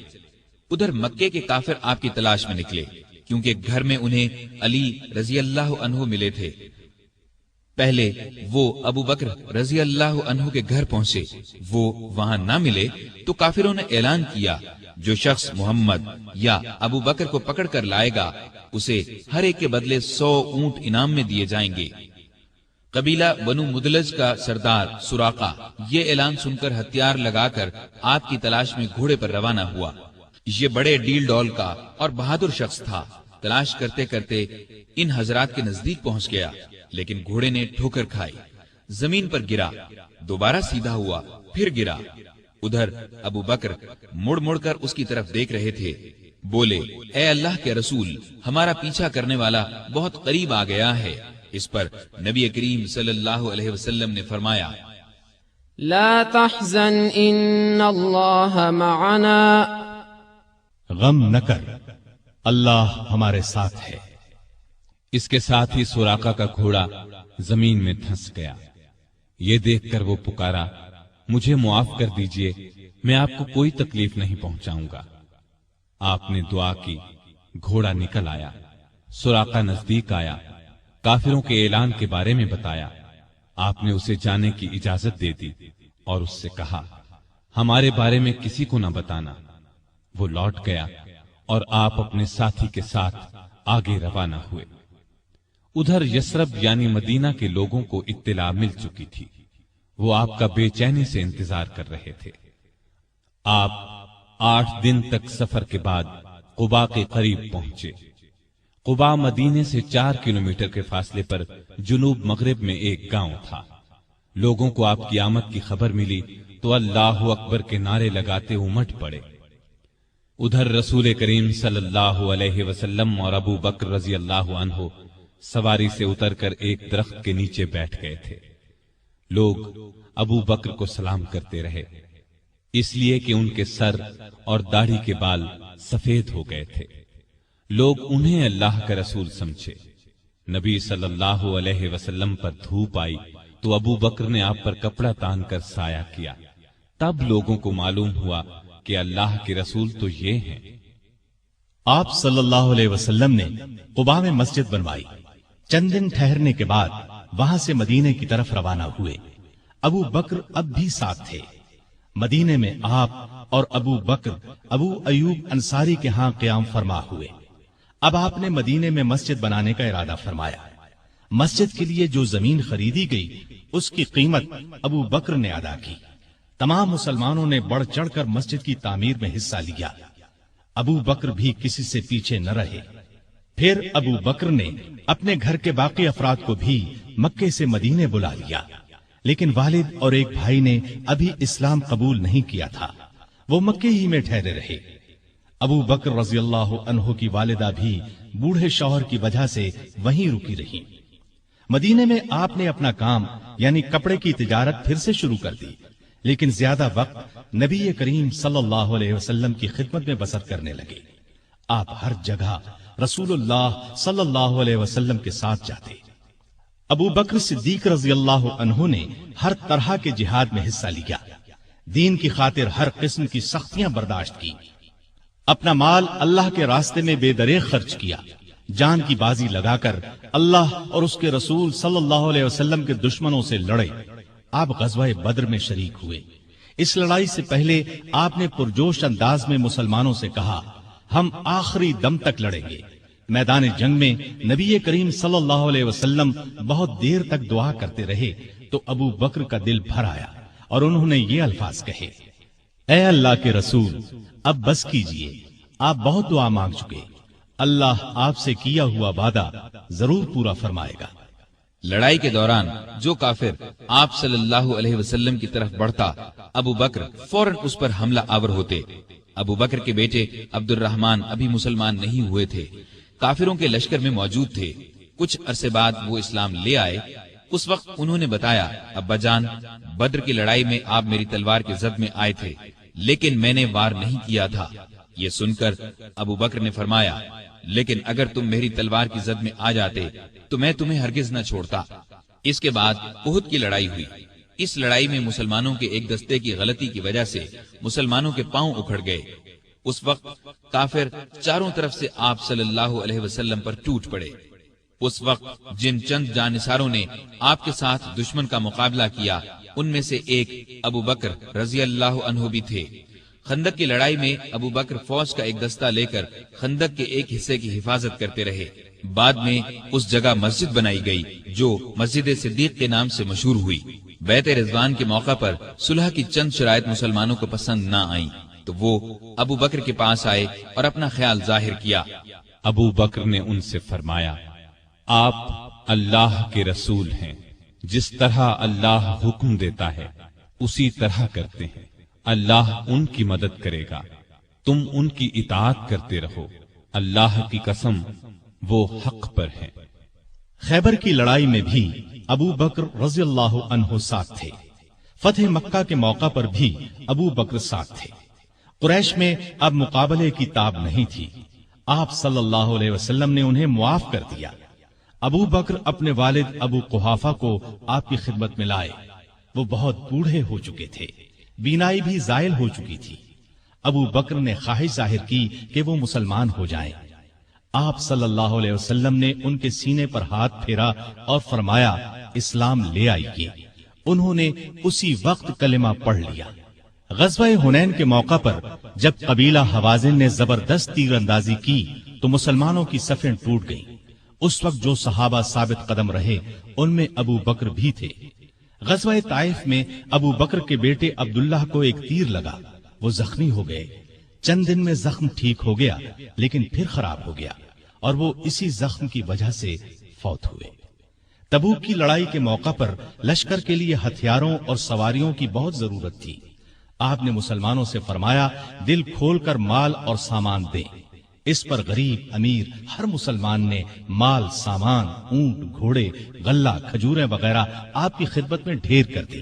ادھر مکے کے کافر آپ کی تلاش میں نکلے، کیونکہ گھر میں انہیں علی رضی اللہ عنہ ملے تھے۔ پہلے وہ ابو بکر رضی اللہ عنہ کے گھر پہنچے، وہ وہاں نہ ملے تو کافروں نے اعلان کیا، جو شخص محمد یا ابو بکر کو پکڑ کر لائے گا اسے ہر ایک کے بدلے 100 اونٹ انعام میں دیے جائیں گے۔ قبیلہ بنو مدلج کا سردار سراقہ یہ اعلان سن کر ہتھیار لگا کر آپ کی تلاش میں گھوڑے پر روانہ ہوا۔ یہ بڑے ڈیل ڈول کا اور بہادر شخص تھا۔ تلاش کرتے کرتے ان حضرات کے نزدیک پہنچ گیا، لیکن گھوڑے نے ٹھوکر کھائی، زمین پر گرا، دوبارہ سیدھا ہوا، پھر گرا۔ ادھر ابو بکر مڑ مڑ کر اس کی طرف دیکھ رہے تھے۔ بولے، اے اللہ کے رسول، ہمارا پیچھا کرنے والا بہت قریب آ گیا ہے۔ اس پر نبی کریم صلی اللہ علیہ وسلم نے فرمایا، لا تحزن ان اللہ معنا، غم نہ کر، اللہ ہمارے ساتھ ہے۔ اس کے ساتھ ہی سراقہ کا گھوڑا زمین میں دھنس گیا۔ یہ دیکھ کر وہ پکارا، مجھے معاف کر دیجئے، میں آپ کو کوئی تکلیف نہیں پہنچاؤں گا۔ آپ نے دعا کی، گھوڑا نکل آیا، سراقہ نزدیک آیا، کافروں کے اعلان کے بارے میں بتایا۔ آپ نے اسے جانے کی اجازت دے دی اور اس سے کہا، ہمارے بارے میں کسی کو نہ بتانا۔ وہ لوٹ گیا اور آپ اپنے ساتھی کے ساتھ آگے روانہ ہوئے۔ ادھر یثرب یعنی مدینہ کے لوگوں کو اطلاع مل چکی تھی، وہ آپ کا بے چینی سے انتظار کر رہے تھے۔ آپ 8 دن تک سفر کے بعد قباء کے قریب پہنچے۔ قباء مدینے سے 4 کلومیٹر کے فاصلے پر جنوب مغرب میں ایک گاؤں تھا۔ لوگوں کو آپ کی آمد کی خبر ملی تو اللہ اکبر کے نعرے لگاتے امٹ پڑے۔ ادھر رسول کریم صلی اللہ علیہ وسلم اور ابو بکر رضی اللہ عنہ سواری سے اتر کر ایک درخت کے نیچے بیٹھ گئے تھے۔ لوگ ابو بکر کو سلام کرتے رہے۔ اس لیے کہ ان کے سر اور داڑھی کے بال سفید ہو گئے تھے۔ لوگ انہیں اللہ کا رسول سمجھے۔ نبی صلی اللہ علیہ وسلم پر دھوپ آئی تو ابو بکر نے آپ پر کپڑا تان کر سایہ کیا۔ تب لوگوں کو معلوم ہوا کہ اللہ کے رسول تو یہ ہیں۔ آپ صلی اللہ علیہ وسلم نے قباء میں مسجد بنوائی۔ چند دن ٹھہرنے کے بعد وہاں سے مدینے کی طرف روانہ ہوئے۔ ابو بکر اب بھی ساتھ تھے۔ مدینے میں آپ اور ابو بکر ابو ایوب انصاری کے ہاں قیام فرما ہوئے۔ اب آپ نے مدینے میں مسجد بنانے کا ارادہ فرمایا۔ مسجد کے لیے جو زمین خریدی گئی اس کی قیمت ابو بکر نے ادا کی۔ تمام مسلمانوں نے بڑھ چڑھ کر مسجد کی تعمیر میں حصہ لیا۔ ابو بکر بھی کسی سے پیچھے نہ رہے۔ پھر ابو بکر نے اپنے گھر کے باقی افراد کو بھی مکے سے مدینے بلا لیا، لیکن والد اور ایک بھائی نے ابھی اسلام قبول نہیں کیا تھا، وہ مکے ہی میں ٹھہرے رہے۔ ابو بکر رضی اللہ عنہ کی والدہ بھی بوڑھے شوہر کی وجہ سے وہیں رکی رہی۔ مدینے میں آپ نے اپنا کام یعنی کپڑے کی تجارت پھر سے شروع کر دی، لیکن زیادہ وقت نبی کریم صلی اللہ علیہ وسلم کی خدمت میں بسر کرنے لگے۔ آپ ہر جگہ رسول اللہ صلی اللہ علیہ وسلم کے ساتھ جاتے۔ ابو بکر صدیق رضی اللہ عنہ نے ہر طرح کے جہاد میں حصہ لیا، دین کی خاطر ہر قسم کی سختیاں برداشت کی، اپنا مال اللہ کے راستے میں بے دریغ خرچ کیا، جان کی بازی لگا کر اللہ اور اس کے رسول صلی اللہ علیہ وسلم کے دشمنوں سے لڑے۔ آپ غزوہ بدر میں شریک ہوئے۔ اس لڑائی سے پہلے آپ نے پرجوش انداز میں مسلمانوں سے کہا، ہم آخری دم تک لڑیں گے۔ میدان جنگ میں نبی کریم صلی اللہ علیہ وسلم بہت دیر تک دعا کرتے رہے تو ابو بکر کا دل بھر آیا اور انہوں نے یہ الفاظ کہے، اے اللہ کے رسول، اب بس کیجئے، آپ بہت دعا مانگ چکے، اللہ آپ سے کیا ہوا وعدہ ضرور پورا فرمائے گا۔ لڑائی کے دوران جو کافر آپ صلی اللہ علیہ وسلم کی طرف بڑھتا، ابو بکر فوراً اس پر حملہ آور ہوتے۔ ابو بکر کے بیٹے عبد الرحمن ابھی مسلمان نہیں ہوئے تھے، کافروں کے لشکر میں موجود تھے۔ کچھ عرصے بعد وہ اسلام لے آئے۔ اس وقت انہوں نے بتایا، ابا جان، بدر کی لڑائی میں آپ میری تلوار کے زد میں آئے تھے، لیکن میں نے وار نہیں کیا تھا۔ یہ سن کر ابو بکر نے فرمایا، لیکن اگر تم میری تلوار کی زد میں آ جاتے تو میں تمہیں ہرگز نہ چھوڑتا۔ اس کے بعد احد کی لڑائی ہوئی۔ اس لڑائی میں مسلمانوں کے ایک دستے کی غلطی کی وجہ سے مسلمانوں کے پاؤں اکھڑ گئے۔ اس وقت کافر چاروں طرف سے آپ صلی اللہ علیہ وسلم پر ٹوٹ پڑے۔ اس وقت جن چند جانثاروں نے آپ کے ساتھ دشمن کا مقابلہ کیا، ان میں سے ایک ابو بکر رضی اللہ عنہ بھی تھے۔ خندق کی لڑائی میں ابو بکر فوج کا ایک دستہ لے کر خندق کے ایک حصے کی حفاظت کرتے رہے۔ بعد میں اس جگہ مسجد بنائی گئی جو مسجد صدیق کے نام سے مشہور ہوئی۔ بیعت رضوان کے موقع پر صلح کی چند شرائط مسلمانوں کو پسند نہ آئیں تو وہ ابو بکر کے پاس آئے اور اپنا خیال ظاہر کیا۔ ابو بکر نے ان سے فرمایا، آپ اللہ کے رسول ہیں، جس طرح اللہ حکم دیتا ہے اسی طرح کرتے ہیں، اللہ ان کی مدد کرے گا، تم ان کی اطاعت کرتے رہو، اللہ کی قسم وہ حق پر ہیں۔ خیبر کی لڑائی میں بھی ابو بکر رضی اللہ عنہ ساتھ تھے۔ فتح مکہ کے موقع پر بھی ابو بکر ساتھ تھے۔ قریش میں اب مقابلے کی تاب نہیں تھی۔ آپ صلی اللہ علیہ وسلم نے انہیں معاف کر دیا۔ ابو بکر اپنے والد ابو قحافہ کو آپ کی خدمت میں لائے۔ وہ بہت بوڑھے ہو چکے تھے، بینائی بھی زائل ہو چکی تھی۔ ابو بکر نے خواہش ظاہر کی کہ وہ مسلمان ہو جائیں۔ آپ صلی اللہ علیہ وسلم نے ان کے سینے پر ہاتھ پھیرا اور فرمایا، اسلام لے آئیے۔ انہوں نے اسی وقت کلمہ پڑھ لیا۔ غزوہ حنین کے موقع پر جب قبیلہ حوازن نے زبردست تیر اندازی کی تو مسلمانوں کی صفیں ٹوٹ گئیں۔ اس وقت جو صحابہ ثابت قدم رہے ان میں ابو بکر بھی تھے۔ غزوہ طائف میں ابو بکر کے بیٹے عبداللہ کو ایک تیر لگا، وہ زخمی ہو گئے۔ چند دن میں زخم ٹھیک ہو گیا لیکن پھر خراب ہو گیا اور وہ اسی زخم کی وجہ سے فوت ہوئے۔ تبوک کی لڑائی کے موقع پر لشکر کے لیے ہتھیاروں اور سواریوں کی بہت ضرورت تھی۔ آپ نے مسلمانوں سے فرمایا، دل کھول کر مال اور سامان دیں۔ اس پر غریب امیر ہر مسلمان نے مال، سامان، اونٹ، گھوڑے، غلہ، کھجوریں وغیرہ آپ کی خدمت میں ڈھیر کر دی۔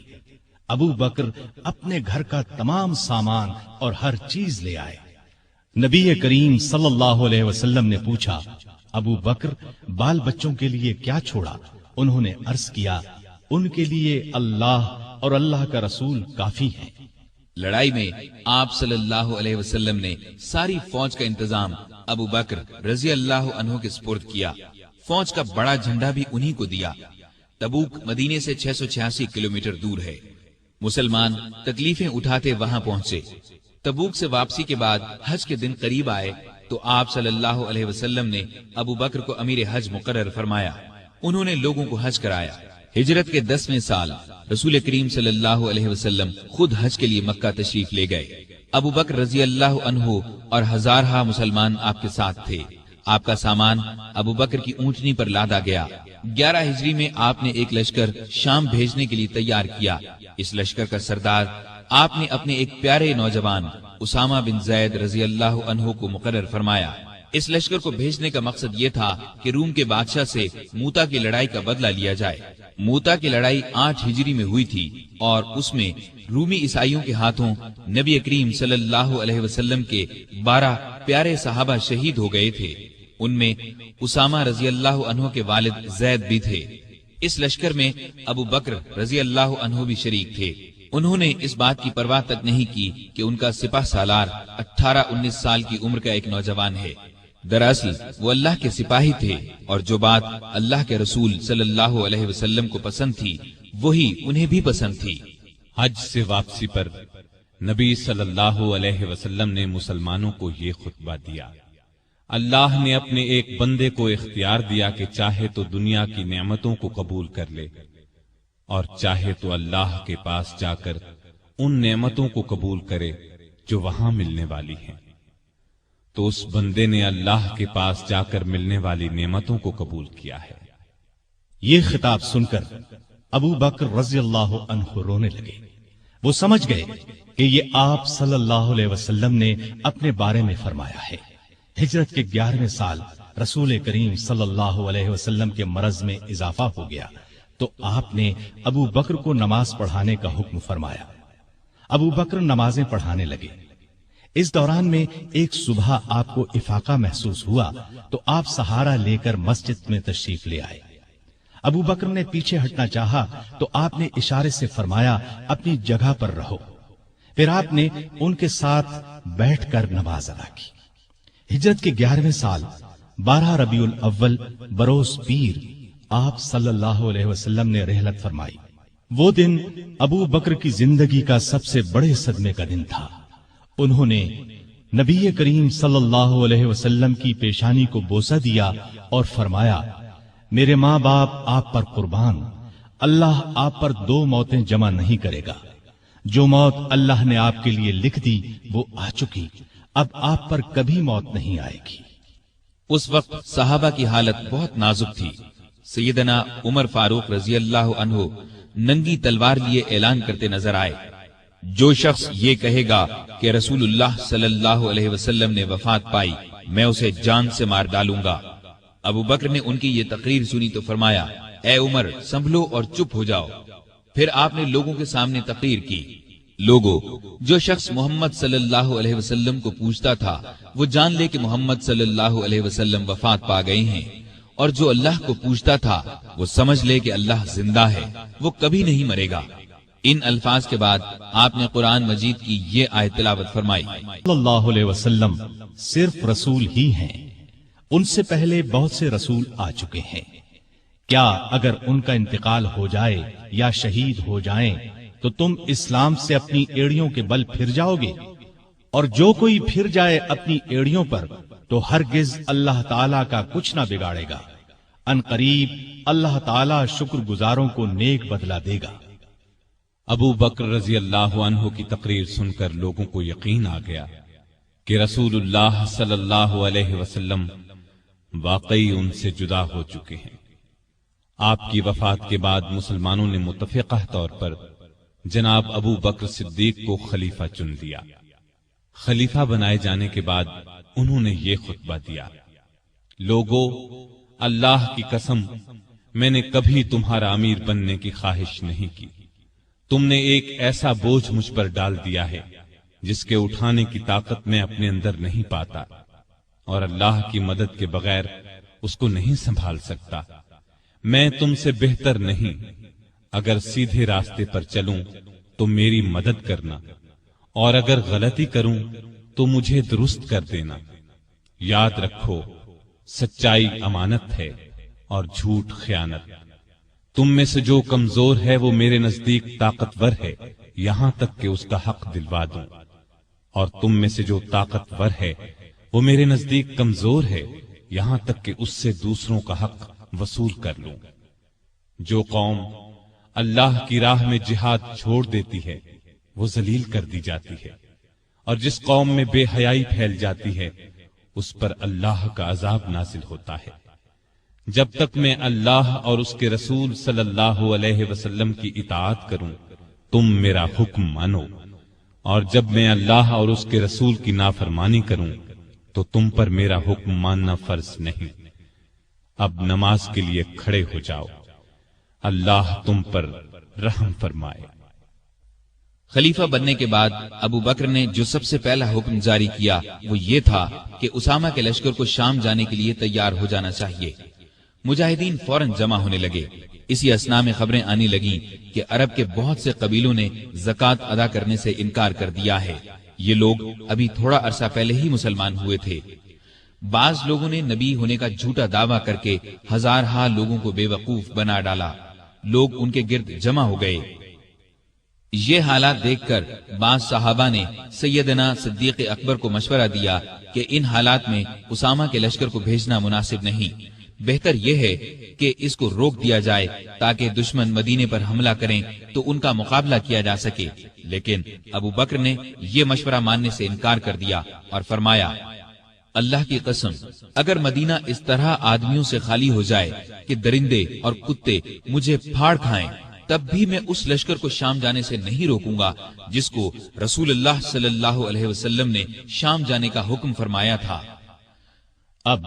ابو بکر اپنے گھر کا تمام سامان اور ہر چیز لے آئے۔ نبی کریم صلی اللہ علیہ وسلم نے پوچھا، ابو بکر بال بچوں کے لیے کیا چھوڑا؟ انہوں نے عرض کیا، ان کے لیے اللہ اور اللہ کا رسول کافی ہیں۔ لڑائی میں آپ صلی اللہ علیہ وسلم نے ساری فوج کا انتظام ابو بکر رضی اللہ عنہ کے سپرد کیا۔ فوج کا بڑا جھنڈا بھی انہی کو دیا۔ تبوک مدینے سے 686 کلومیٹر دور ہے۔ مسلمان تکلیفیں اٹھاتے وہاں پہنچے۔ تبوک سے واپسی کے بعد حج کے دن قریب آئے تو آپ صلی اللہ علیہ وسلم نے ابو بکر کو امیر حج مقرر فرمایا۔ انہوں نے لوگوں کو حج کرایا۔ ہجرت کے 10ویں سال رسول کریم صلی اللہ علیہ وسلم خود حج کے لیے مکہ تشریف لے گئے۔ ابو بکر رضی اللہ عنہ اور ہزارہا مسلمان آپ کے ساتھ تھے۔ آپ کا سامان ابو بکر کی اونٹنی پر لادا گیا۔ 11 ہجری میں آپ نے ایک لشکر شام بھیجنے کے لیے تیار کیا۔ اس لشکر کا سردار آپ نے اپنے ایک پیارے نوجوان اسامہ بن زید رضی اللہ عنہ کو مقرر فرمایا۔ اس لشکر کو بھیجنے کا مقصد یہ تھا کہ روم کے بادشاہ سے موتا کی لڑائی کا بدلہ لیا جائے۔ موتا کی لڑائی 8 ہجری میں ہوئی تھی اور اس میں رومی عیسائیوں کے ہاتھوں نبی کریم صلی اللہ علیہ وسلم کے 12 پیارے صحابہ شہید ہو گئے تھے۔ ان میں اسامہ رضی اللہ عنہ کے والد زید بھی تھے۔ اس لشکر میں ابو بکر رضی اللہ عنہ بھی شریک تھے۔ انہوں نے اس بات کی پرواہ تک نہیں کی کہ ان کا سپہ سالار 18-19 سال کی عمر کا ایک نوجوان ہے۔ دراصل وہ اللہ کے سپاہی تھے اور جو بات اللہ کے رسول صلی اللہ علیہ وسلم کو پسند تھی وہی انہیں بھی پسند تھی۔ حج سے واپسی پر نبی صلی اللہ علیہ وسلم نے مسلمانوں کو یہ خطبہ دیا، اللہ نے اپنے ایک بندے کو اختیار دیا کہ چاہے تو دنیا کی نعمتوں کو قبول کر لے اور چاہے تو اللہ کے پاس جا کر ان نعمتوں کو قبول کرے جو وہاں ملنے والی ہیں۔ تو اس بندے نے اللہ کے پاس جا کر ملنے والی نعمتوں کو قبول کیا ہے۔ یہ خطاب سن کر ابو بکر رضی اللہ عنہ رونے لگے۔ وہ سمجھ گئے کہ یہ آپ صلی اللہ علیہ وسلم نے اپنے بارے میں فرمایا ہے۔ ہجرت کے 11ویں سال رسول کریم صلی اللہ علیہ وسلم کے مرض میں اضافہ ہو گیا تو آپ نے ابو بکر کو نماز پڑھانے کا حکم فرمایا۔ ابو بکر نمازیں پڑھانے لگے۔ اس دوران میں ایک صبح آپ کو افاقہ محسوس ہوا تو آپ سہارا لے کر مسجد میں تشریف لے آئے۔ ابو بکر نے پیچھے ہٹنا چاہا تو آپ نے اشارے سے فرمایا اپنی جگہ پر رہو۔ پھر آپ نے ان کے ساتھ بیٹھ کر نماز ادا کی۔ ہجرت کے 11ویں سال 12 ربیع الاول بروز پیر آپ صلی اللہ علیہ وسلم نے رحلت فرمائی۔ وہ دن ابو بکر کی زندگی کا سب سے بڑے صدمے کا دن تھا۔ انہوں نے نبی کریم صلی اللہ علیہ وسلم کی پیشانی کو بوسہ دیا اور فرمایا، میرے ماں باپ آپ پر قربان، اللہ آپ پر 2 موتیں جمع نہیں کرے گا۔ جو موت اللہ نے آپ کے لیے لکھ دی وہ آ چکی، اب آپ پر کبھی موت نہیں آئے گی۔ اس وقت صحابہ کی حالت بہت نازک تھی۔ سیدنا عمر فاروق رضی اللہ عنہ ننگی تلوار لیے اعلان کرتے نظر آئے، جو شخص یہ کہے گا کہ رسول اللہ صلی اللہ علیہ وسلم نے وفات پائی میں اسے جان سے مار ڈالوں گا۔ ابو بکر نے ان کی یہ تقریر سنی تو فرمایا، اے عمر سنبھلو اور چپ ہو جاؤ۔ پھر آپ نے لوگوں کے سامنے تقریر کی، لوگو، جو شخص محمد صلی اللہ علیہ وسلم کو پوچھتا تھا وہ جان لے کہ محمد صلی اللہ علیہ وسلم وفات پا گئے ہیں، اور جو اللہ کو پوچھتا تھا وہ سمجھ لے کہ اللہ زندہ ہے، وہ کبھی نہیں مرے گا۔ ان الفاظ کے بعد آپ نے قرآن مجید کی یہ آیت تلاوت فرمائی، صلی اللہ علیہ وسلم صرف رسول ہی ہیں، ان سے پہلے بہت سے رسول آ چکے ہیں۔ کیا اگر ان کا انتقال ہو جائے یا شہید ہو جائیں تو تم اسلام سے اپنی ایڑیوں کے بل پھر جاؤ گے؟ اور جو کوئی پھر جائے اپنی ایڑیوں پر تو ہرگز اللہ تعالیٰ کا کچھ نہ بگاڑے گا۔ ان قریب اللہ تعالیٰ شکر گزاروں کو نیک بدلہ دے گا۔ ابو بکر رضی اللہ عنہ کی تقریر سن کر لوگوں کو یقین آ گیا کہ رسول اللہ صلی اللہ علیہ وسلم واقعی ان سے جدا ہو چکے ہیں۔ آپ کی وفات کے بعد مسلمانوں نے متفقہ طور پر جناب ابو بکر صدیق کو خلیفہ چن لیا۔ خلیفہ بنائے جانے کے بعد انہوں نے یہ خطبہ دیا، لوگو، اللہ کی قسم میں نے کبھی تمہارا امیر بننے کی خواہش نہیں کی، تم نے ایک ایسا بوجھ مجھ پر ڈال دیا ہے جس کے اٹھانے کی طاقت میں اپنے اندر نہیں پاتا، اور اللہ کی مدد کے بغیر اس کو نہیں سنبھال سکتا۔ میں تم سے بہتر نہیں، اگر سیدھے راستے پر چلوں تو میری مدد کرنا، اور اگر غلطی کروں تو مجھے درست کر دینا۔ یاد رکھو، سچائی امانت ہے اور جھوٹ خیانت۔ تم میں سے جو کمزور ہے وہ میرے نزدیک طاقتور ہے، یہاں تک کہ اس کا حق دلوا دوں، اور تم میں سے جو طاقتور ہے وہ میرے نزدیک کمزور ہے، یہاں تک کہ اس سے دوسروں کا حق وصول کر لوں۔ جو قوم اللہ کی راہ میں جہاد چھوڑ دیتی ہے وہ ذلیل کر دی جاتی ہے، اور جس قوم میں بے حیائی پھیل جاتی ہے اس پر اللہ کا عذاب نازل ہوتا ہے۔ جب تک میں اللہ اور اس کے رسول صلی اللہ علیہ وسلم کی اطاعت کروں تم میرا حکم مانو، اور جب میں اللہ اور اس کے رسول کی نافرمانی کروں تو تم پر میرا حکم ماننا فرض نہیں۔ اب نماز کے لیے کھڑے ہو جاؤ، اللہ تم پر رحم فرمائے۔ خلیفہ بننے کے بعد ابو بکر نے جو سب سے پہلا حکم جاری کیا وہ یہ تھا کہ اسامہ کے لشکر کو شام جانے کے لیے تیار ہو جانا چاہیے۔ مجاہدین فوراً جمع ہونے لگے۔ اسی اثنا میں خبریں آنے لگیں کہ عرب کے بہت سے قبیلوں نے زکوٰۃ ادا کرنے سے انکار کر دیا ہے۔ یہ لوگ ابھی تھوڑا عرصہ پہلے ہی مسلمان ہوئے تھے۔ بعض لوگوں نے نبی ہونے کا جھوٹا دعویٰ کر کے ہزارہا لوگوں کو بے وقوف بنا ڈالا۔ لوگ ان کے گرد جمع ہو گئے۔ یہ حالات دیکھ کر بعض صحابہ نے سیدنا صدیق اکبر کو مشورہ دیا کہ ان حالات میں اسامہ کے لشکر کو بھیجنا مناسب نہیں، بہتر یہ ہے کہ اس کو روک دیا جائے تاکہ دشمن مدینے پر حملہ کریں تو ان کا مقابلہ کیا جا سکے۔ لیکن ابو بکر نے یہ مشورہ ماننے سے انکار کر دیا اور فرمایا، اللہ کی قسم، اگر مدینہ اس طرح آدمیوں سے خالی ہو جائے کہ درندے اور کتے مجھے پھاڑ کھائیں، تب بھی میں اس لشکر کو شام جانے سے نہیں روکوں گا جس کو رسول اللہ صلی اللہ علیہ وسلم نے شام جانے کا حکم فرمایا تھا۔ اب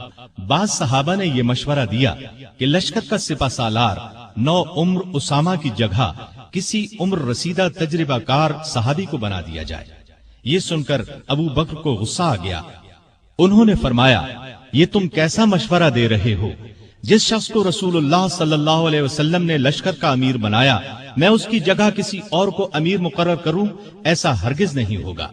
بعض صحابہ نے یہ مشورہ دیا کہ لشکر کا سپہ سالار نو عمر اسامہ کی جگہ کسی عمر رسیدہ تجربہ کار صحابی کو بنا دیا جائے۔ یہ سن کر ابو بکر کو غصہ آ گیا۔ انہوں نے فرمایا، یہ تم کیسا مشورہ دے رہے ہو؟ جس شخص کو رسول اللہ صلی اللہ علیہ وسلم نے لشکر کا امیر بنایا، میں اس کی جگہ کسی اور کو امیر مقرر کروں، ایسا ہرگز نہیں ہوگا۔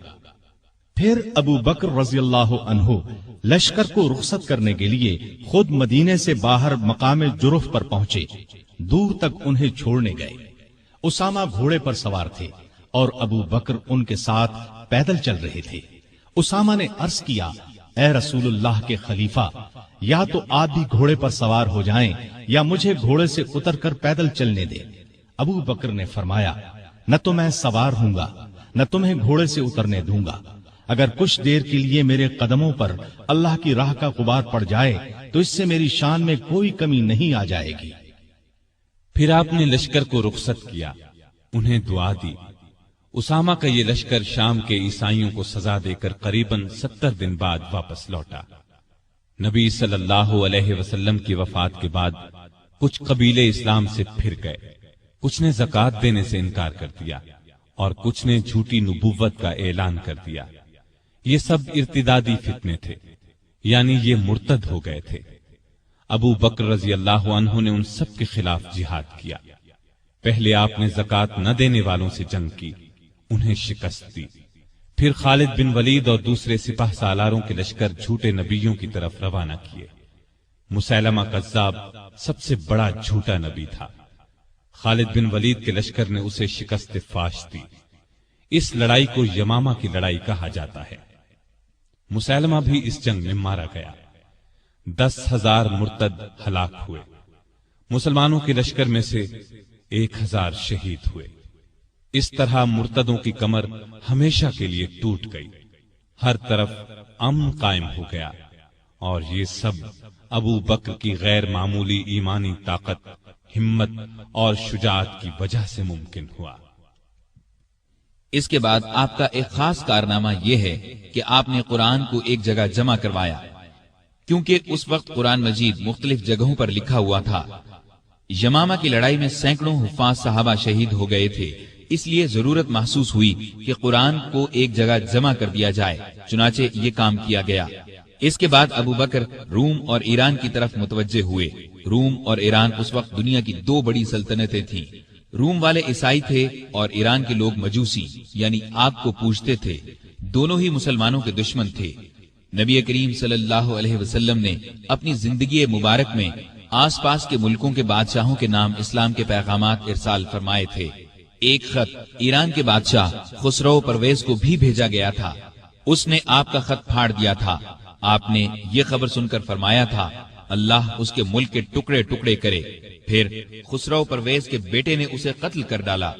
پھر ابو بکر رضی اللہ عنہ لشکر کو رخصت کرنے کے لیے خود مدینے سے باہر مقام جرف پر پہنچے، دور تک انہیں چھوڑنے گئے۔ اسامہ گھوڑے پر سوار تھے اور ابو بکر ان کے ساتھ پیدل چل رہے تھے۔ اسامہ نے عرض کیا، اے رسول اللہ کے خلیفہ، یا تو آپ بھی گھوڑے پر سوار ہو جائیں یا مجھے گھوڑے سے اتر کر پیدل چلنے دیں۔ ابو بکر نے فرمایا، نہ تو میں سوار ہوں گا نہ تمہیں گھوڑے سے اترنے دوں گا۔ اگر کچھ دیر کے لیے میرے قدموں پر اللہ کی راہ کا غبار پڑ جائے تو اس سے میری شان میں کوئی کمی نہیں آ جائے گی۔ پھر آپ نے لشکر کو رخصت کیا، انہیں دعا دی۔ اسامہ کا یہ لشکر شام کے عیسائیوں کو سزا دے کر قریباً 70 دن بعد واپس لوٹا۔ نبی صلی اللہ علیہ وسلم کی وفات کے بعد کچھ قبیلے اسلام سے پھر گئے، کچھ نے زکوٰۃ دینے سے انکار کر دیا اور کچھ نے جھوٹی نبوت کا اعلان کر دیا۔ یہ سب ارتدادی فتنے تھے، یعنی یہ مرتد ہو گئے تھے۔ ابو بکر رضی اللہ عنہ نے ان سب کے خلاف جہاد کیا۔ پہلے آپ نے زکوٰۃ نہ دینے والوں سے جنگ کی، انہیں شکست دی۔ پھر خالد بن ولید اور دوسرے سپاہ سالاروں کے لشکر جھوٹے نبیوں کی طرف روانہ کیے۔ مسیلمہ کذاب سب سے بڑا جھوٹا نبی تھا۔ خالد بن ولید کے لشکر نے اسے شکست فاش دی۔ اس لڑائی کو یمامہ کی لڑائی کہا جاتا ہے۔ مسیلمہ بھی اس جنگ میں مارا گیا۔ 10,000 مرتد ہلاک ہوئے۔ مسلمانوں کے لشکر میں سے 1,000 شہید ہوئے۔ اس طرح مرتدوں کی کمر ہمیشہ کے لیے ٹوٹ گئی، ہر طرف امن قائم ہو گیا، اور یہ سب ابو بکر کی غیر معمولی ایمانی طاقت، ہمت اور شجاعت کی وجہ سے ممکن ہوا۔ اس کے بعد آپ کا ایک خاص کارنامہ یہ ہے کہ آپ نے قرآن کو ایک جگہ جمع کروایا، کیونکہ اس وقت قرآن مجید مختلف جگہوں پر لکھا ہوا تھا۔ یمامہ کی لڑائی میں سینکڑوں حفاظ صحابہ شہید ہو گئے تھے، اس لیے ضرورت محسوس ہوئی کہ قرآن کو ایک جگہ جمع کر دیا جائے، چنانچہ یہ کام کیا گیا۔ اس کے بعد ابو بکر روم اور ایران کی طرف متوجہ ہوئے۔ روم اور ایران اس وقت دنیا کی دو بڑی سلطنتیں تھیں۔ روم والے عیسائی تھے اور ایران کے لوگ مجوسی یعنی آگ کو پوجتے تھے۔ دونوں ہی مسلمانوں کے دشمن تھے۔ نبی کریم صلی اللہ علیہ وسلم نے اپنی زندگی مبارک میں آس پاس کے ملکوں کے بادشاہوں کے نام اسلام کے پیغامات ارسال فرمائے تھے۔ ایک خط ایران کے بادشاہ خسرو پرویز کو بھی بھیجا گیا تھا۔ اس نے آپ کا خط پھاڑ دیا تھا۔ آپ نے یہ خبر سن کر فرمایا تھا، اللہ اس کے ملک کے ٹکڑے ٹکڑے کرے۔ پھر خسرو پرویز کے بیٹے نے اسے قتل کر ڈالا۔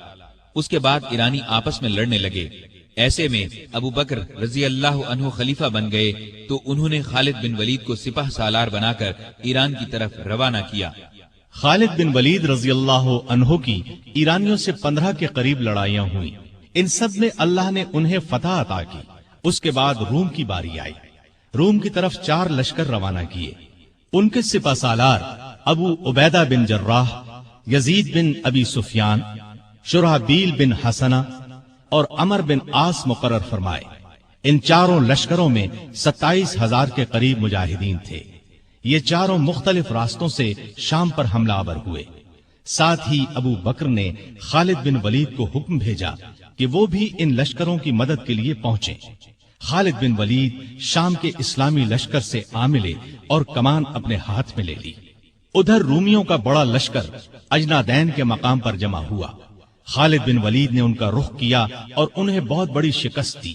اس کے بعد ایرانی آپس میں لڑنے لگے۔ ایسے میں ابو بکر رضی اللہ عنہ خلیفہ بن گئے تو انہوں نے خالد بن ولید کو سپہ سالار بنا کر ایران کی طرف روانہ کیا۔ خالد بن ولید رضی اللہ عنہ کی ایرانیوں سے 15 کے قریب لڑائیاں ہوئیں۔ ان سب میں اللہ نے انہیں فتح عطا کی۔ اس کے بعد روم کی باری آئی۔ روم کی طرف 4 لشکر روانہ کیے۔ ان کے سپہ سالار ابو عبیدہ بن جراح، یزید بن ابی سفیان، شرحبیل بن حسنہ اور عمر بن عاص مقرر فرمائے۔ ان چاروں لشکروں میں 27,000 کے قریب مجاہدین تھے۔ یہ چاروں مختلف راستوں سے شام پر حملہ آور ہوئے۔ ساتھ ہی ابو بکر نے خالد بن ولید کو حکم بھیجا کہ وہ بھی ان لشکروں کی مدد کے لیے پہنچے۔ خالد بن ولید شام کے اسلامی لشکر سے آ ملے اور کمان اپنے ہاتھ میں لے لی۔ ادھر رومیوں کا بڑا لشکر اجنادین کے مقام پر جمع ہوا۔ خالد بن ولید نے ان کا رخ کیا اور انہیں بہت بڑی شکست دی۔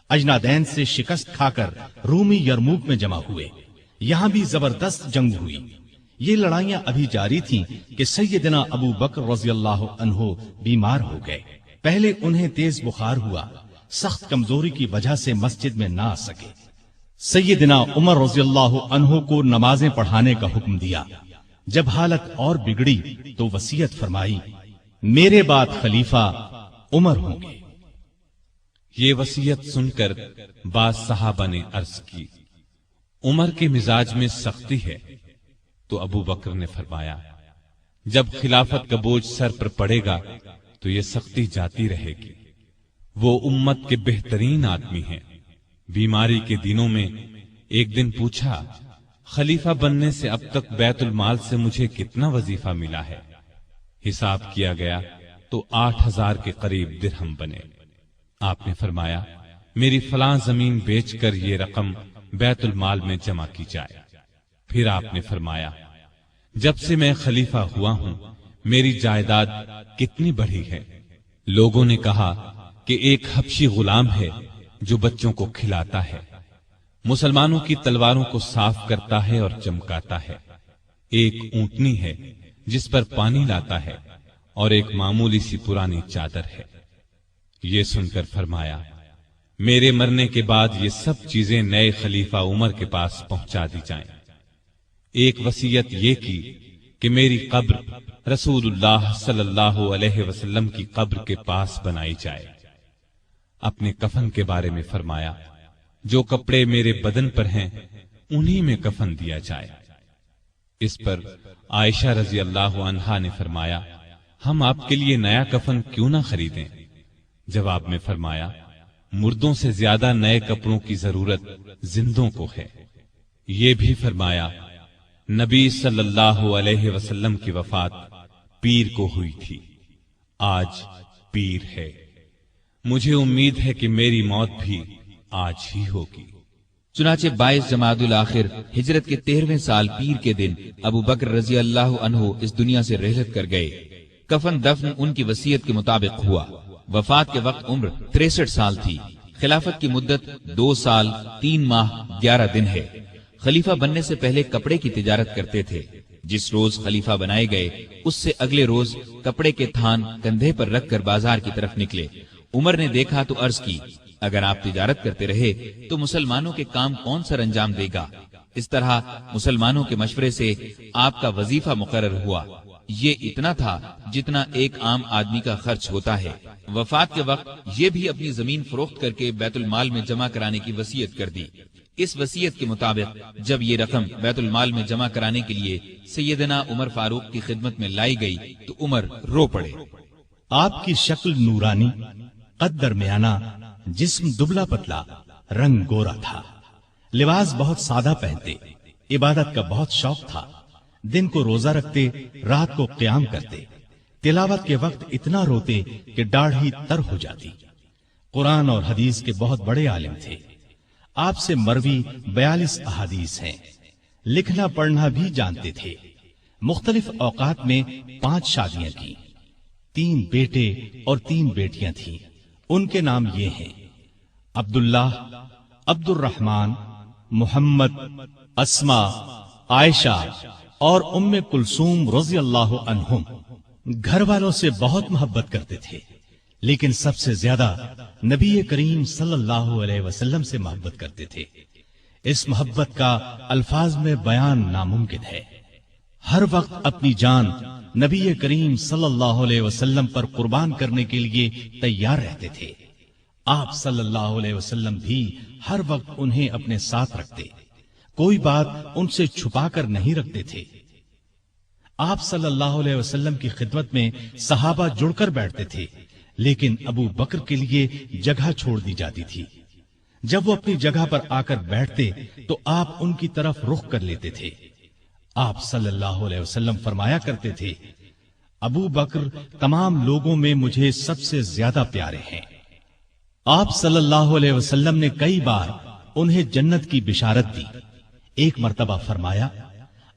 اجنادین سے شکست کھا کر رومی یرموک میں جمع ہوئے۔ یہاں بھی زبردست جنگ ہوئی۔ یہ لڑائیاں ابھی جاری تھیں کہ سیدنا ابو بکر رضی اللہ عنہ بیمار ہو گئے۔ پہلے انہیں تیز بخار ہوا، سخت کمزوری کی وجہ سے مسجد میں نہ آ سکے۔ سیدنا عمر رضی اللہ عنہ کو نمازیں پڑھانے کا حکم دیا۔ جب حالت اور بگڑی تو وصیت فرمائی، میرے بعد خلیفہ عمر ہوں گے۔ یہ وصیت سن کر بعض صحابہ نے عرض کی، عمر کے مزاج میں سختی ہے۔ تو ابو بکر نے فرمایا، جب خلافت کا بوجھ سر پر پڑے گا تو یہ سختی جاتی رہے گی۔ وہ امت کے بہترین آدمی ہیں۔ بیماری کے دنوں میں ایک دن پوچھا، خلیفہ بننے سے اب تک بیت المال سے مجھے کتنا وظیفہ ملا ہے؟ حساب کیا گیا تو 8,000 کے قریب درہم بنے۔ آپ نے فرمایا، میری فلاں زمین بیچ کر یہ رقم بیت المال میں جمع کی جائے۔ پھر آپ نے فرمایا، جب سے میں خلیفہ ہوا ہوں میری جائیداد کتنی بڑھی ہے؟ لوگوں نے کہا کہ ایک حبشی غلام ہے جو بچوں کو کھلاتا ہے، مسلمانوں کی تلواروں کو صاف کرتا ہے اور چمکاتا ہے، ایک اونٹنی ہے جس پر پانی لاتا ہے، اور ایک معمولی سی پرانی چادر ہے۔ یہ سن کر فرمایا، میرے مرنے کے بعد یہ سب چیزیں نئے خلیفہ عمر کے پاس پہنچا دی جائیں۔ ایک وصیت یہ کی کہ میری قبر رسول اللہ صلی اللہ علیہ وسلم کی قبر کے پاس بنائی جائے۔ اپنے کفن کے بارے میں فرمایا، جو کپڑے میرے بدن پر ہیں انہی میں کفن دیا جائے۔ اس پر عائشہ رضی اللہ عنہا نے فرمایا، ہم آپ کے لیے نیا کفن کیوں نہ خریدیں؟ جواب میں فرمایا، مردوں سے زیادہ نئے کپڑوں کی ضرورت زندوں کو ہے۔ یہ بھی فرمایا، نبی صلی اللہ علیہ وسلم کی وفات پیر کو ہوئی تھی، آج پیر ہے، مجھے امید ہے کہ میری موت بھی آج ہی ہوگی۔ چنانچہ 22 جمادی الاخر ہجرت کے 13ویں سال پیر کے دن ابو بکر رضی اللہ عنہ اس دنیا سے رحلت کر گئے۔ کفن دفن ان کی وصیت کے مطابق ہوا۔ وفات کے وقت عمر 63 سال تھی۔ خلافت کی مدت 2 سال 3 ماہ 11 دن ہے۔ خلیفہ بننے سے پہلے کپڑے کی تجارت کرتے تھے۔ جس روز خلیفہ بنائے گئے اس سے اگلے روز کپڑے کے تھان کندھے پر رکھ کر بازار کی طرف نکلے۔ عمر نے دیکھا تو عرض کی، اگر آپ تجارت کرتے رہے تو مسلمانوں کے کام کون سر انجام دے گا؟ اس طرح مسلمانوں کے مشورے سے آپ کا وظیفہ مقرر ہوا۔ یہ اتنا تھا جتنا ایک عام آدمی کا خرچ ہوتا ہے۔ وفات کے وقت یہ بھی اپنی زمین فروخت کر کے بیت المال میں جمع کرانے کی وصیت کر دی۔ اس وصیت کے مطابق جب یہ رقم بیت المال میں جمع کرانے کے لیے سیدنا عمر فاروق کی خدمت میں لائی گئی تو عمر رو پڑے۔ آپ کی شکل نورانی، قد درمیانہ، جسم دبلا پتلا، رنگ گورا تھا۔ لباس بہت سادہ پہنتے، عبادت کا بہت شوق تھا، دن کو روزہ رکھتے، رات کو قیام کرتے، تلاوت کے وقت اتنا روتے کہ داڑھی تر ہو جاتی۔ قرآن اور حدیث کے بہت بڑے عالم تھے۔ آپ سے مروی 42 احادیث ہیں۔ لکھنا پڑھنا بھی جانتے تھے۔ مختلف اوقات میں 5 شادیاں کی، 3 بیٹے اور 3 بیٹیاں تھیں۔ ان کے نام یہ ہیں: عبداللہ، عبد الرحمن، محمد، اسما، عائشہ اور ام کلثوم رضی اللہ عنہم۔ گھر والوں سے بہت محبت کرتے تھے، لیکن سب سے زیادہ نبی کریم صلی اللہ علیہ وسلم سے محبت کرتے تھے۔ اس محبت کا الفاظ میں بیان ناممکن ہے۔ ہر وقت اپنی جان نبی کریم صلی اللہ علیہ وسلم پر قربان کرنے کے لیے تیار رہتے تھے۔ آپ صلی اللہ علیہ وسلم بھی ہر وقت انہیں اپنے ساتھ رکھتے، کوئی بات ان سے چھپا کر نہیں رکھتے تھے۔ آپ صلی اللہ علیہ وسلم کی خدمت میں صحابہ جڑ کر بیٹھتے تھے، لیکن ابو بکر کے لیے جگہ چھوڑ دی جاتی تھی۔ جب وہ اپنی جگہ پر آ کر بیٹھتے تو آپ ان کی طرف رخ کر لیتے تھے۔ آپ صلی اللہ علیہ وسلم فرمایا کرتے تھے: ابو بکر تمام لوگوں میں مجھے سب سے زیادہ پیارے ہیں۔ آپ صلی اللہ علیہ وسلم نے کئی بار انہیں جنت کی بشارت دی۔ ایک مرتبہ فرمایا: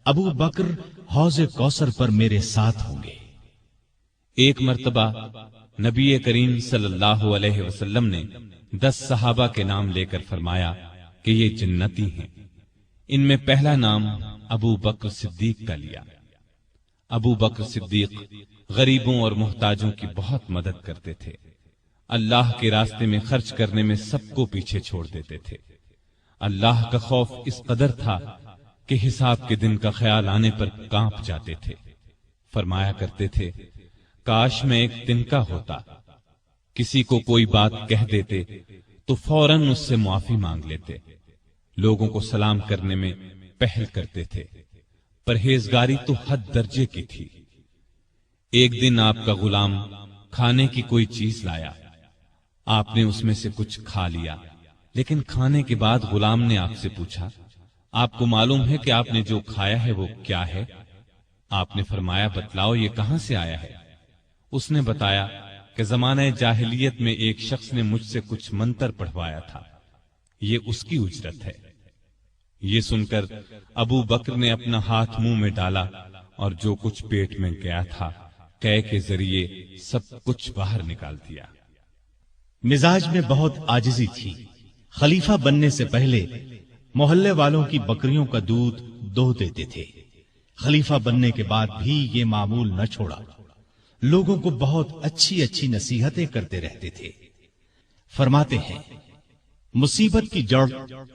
ابو بکر حوض کوثر پر میرے ساتھ ہوں گے۔ ایک مرتبہ نبی کریم صلی اللہ علیہ وسلم نے 10 صحابہ کے نام لے کر فرمایا کہ یہ جنتی ہیں۔ ان میں پہلا نام ابو بکر صدیق کا لیا۔ ابو بکر صدیق غریبوں اور محتاجوں کی بہت مدد کرتے تھے۔ اللہ کے راستے میں خرچ کرنے میں سب کو پیچھے چھوڑ دیتے تھے۔ اللہ کا خوف اس قدر تھا کہ حساب کے دن کا خیال آنے پر کانپ جاتے تھے۔ فرمایا کرتے تھے: کاش میں ایک تنکا ہوتا، کسی کو کوئی بات کہہ دیتے تو فوراً اس سے معافی مانگ لیتے۔ لوگوں کو سلام کرنے میں پہل کرتے تھے۔ پرہیزگاری تو حد درجے کی تھی۔ ایک دن آپ کا غلام کھانے کی کوئی چیز لایا، آپ نے اس میں سے کچھ کھا لیا، لیکن کھانے کے بعد غلام نے آپ سے پوچھا: آپ کو معلوم ہے کہ آپ نے جو کھایا ہے وہ کیا ہے؟ آپ نے فرمایا: بتلاؤ یہ کہاں سے آیا ہے؟ اس نے بتایا کہ زمانہ جاہلیت میں ایک شخص نے مجھ سے کچھ منتر پڑھوایا تھا، یہ اس کی اجرت ہے۔ یہ سن کر ابو بکر نے اپنا ہاتھ منہ میں ڈالا اور جو کچھ پیٹ میں گیا تھا قے کے ذریعے سب کچھ باہر نکال دیا۔ مزاج میں بہت عاجزی تھی۔ خلیفہ بننے سے پہلے محلے والوں کی بکریوں کا دودھ دو دیتے تھے۔ خلیفہ بننے کے بعد بھی یہ معمول نہ چھوڑا۔ لوگوں کو بہت اچھی اچھی نصیحتیں کرتے رہتے تھے۔ فرماتے ہیں: مصیبت کی جڑ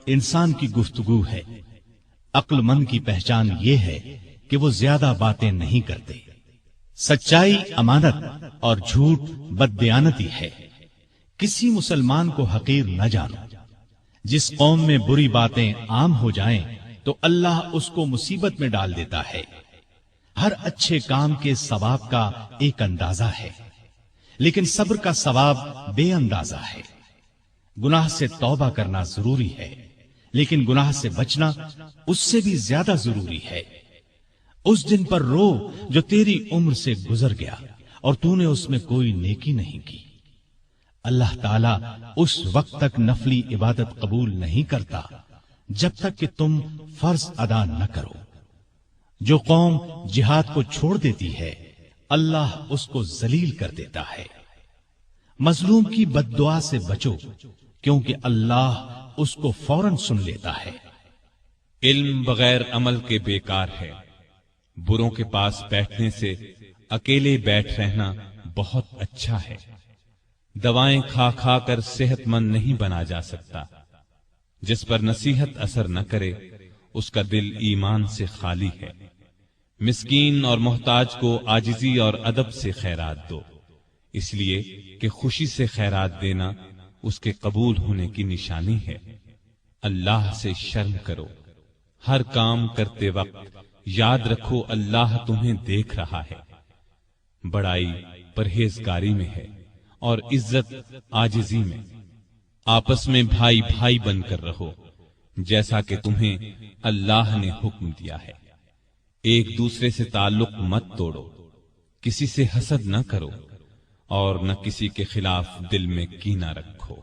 انسان کی گفتگو ہے۔ عقل مند کی پہچان یہ ہے کہ وہ زیادہ باتیں نہیں کرتے۔ سچائی امانت اور جھوٹ بددیانتی ہے۔ کسی مسلمان کو حقیر نہ جانو۔ جس قوم میں بری باتیں عام ہو جائیں تو اللہ اس کو مصیبت میں ڈال دیتا ہے۔ ہر اچھے کام کے ثواب کا ایک اندازہ ہے، لیکن صبر کا ثواب بے اندازہ ہے۔ گناہ سے توبہ کرنا ضروری ہے، لیکن گناہ سے بچنا اس سے بھی زیادہ ضروری ہے۔ اس دن پر رو جو تیری عمر سے گزر گیا اور تو نے اس میں کوئی نیکی نہیں کی۔ اللہ تعالیٰ اس وقت تک نفلی عبادت قبول نہیں کرتا جب تک کہ تم فرض ادا نہ کرو۔ جو قوم جہاد کو چھوڑ دیتی ہے اللہ اس کو ذلیل کر دیتا ہے۔ مظلوم کی بد دعا سے بچو، کیونکہ اللہ اس کو فوراً سن لیتا ہے۔ علم بغیر عمل کے بیکار ہے۔ بروں کے پاس بیٹھنے سے اکیلے بیٹھ رہنا بہت اچھا ہے۔ دوائیں کھا کھا کر صحت مند نہیں بنا جا سکتا۔ جس پر نصیحت اثر نہ کرے اس کا دل ایمان سے خالی ہے۔ مسکین اور محتاج کو عاجزی اور ادب سے خیرات دو، اس لیے کہ خوشی سے خیرات دینا اس کے قبول ہونے کی نشانی ہے۔ اللہ سے شرم کرو۔ ہر کام کرتے وقت یاد رکھو اللہ تمہیں دیکھ رہا ہے۔ بڑائی پرہیزگاری میں ہے اور عزت عاجزی میں۔ آپس میں بھائی بھائی بن کر رہو جیسا کہ تمہیں اللہ نے حکم دیا ہے۔ ایک دوسرے سے تعلق مت توڑو، کسی سے حسد نہ کرو اور نہ کسی کے خلاف دل میں کینہ رکھو۔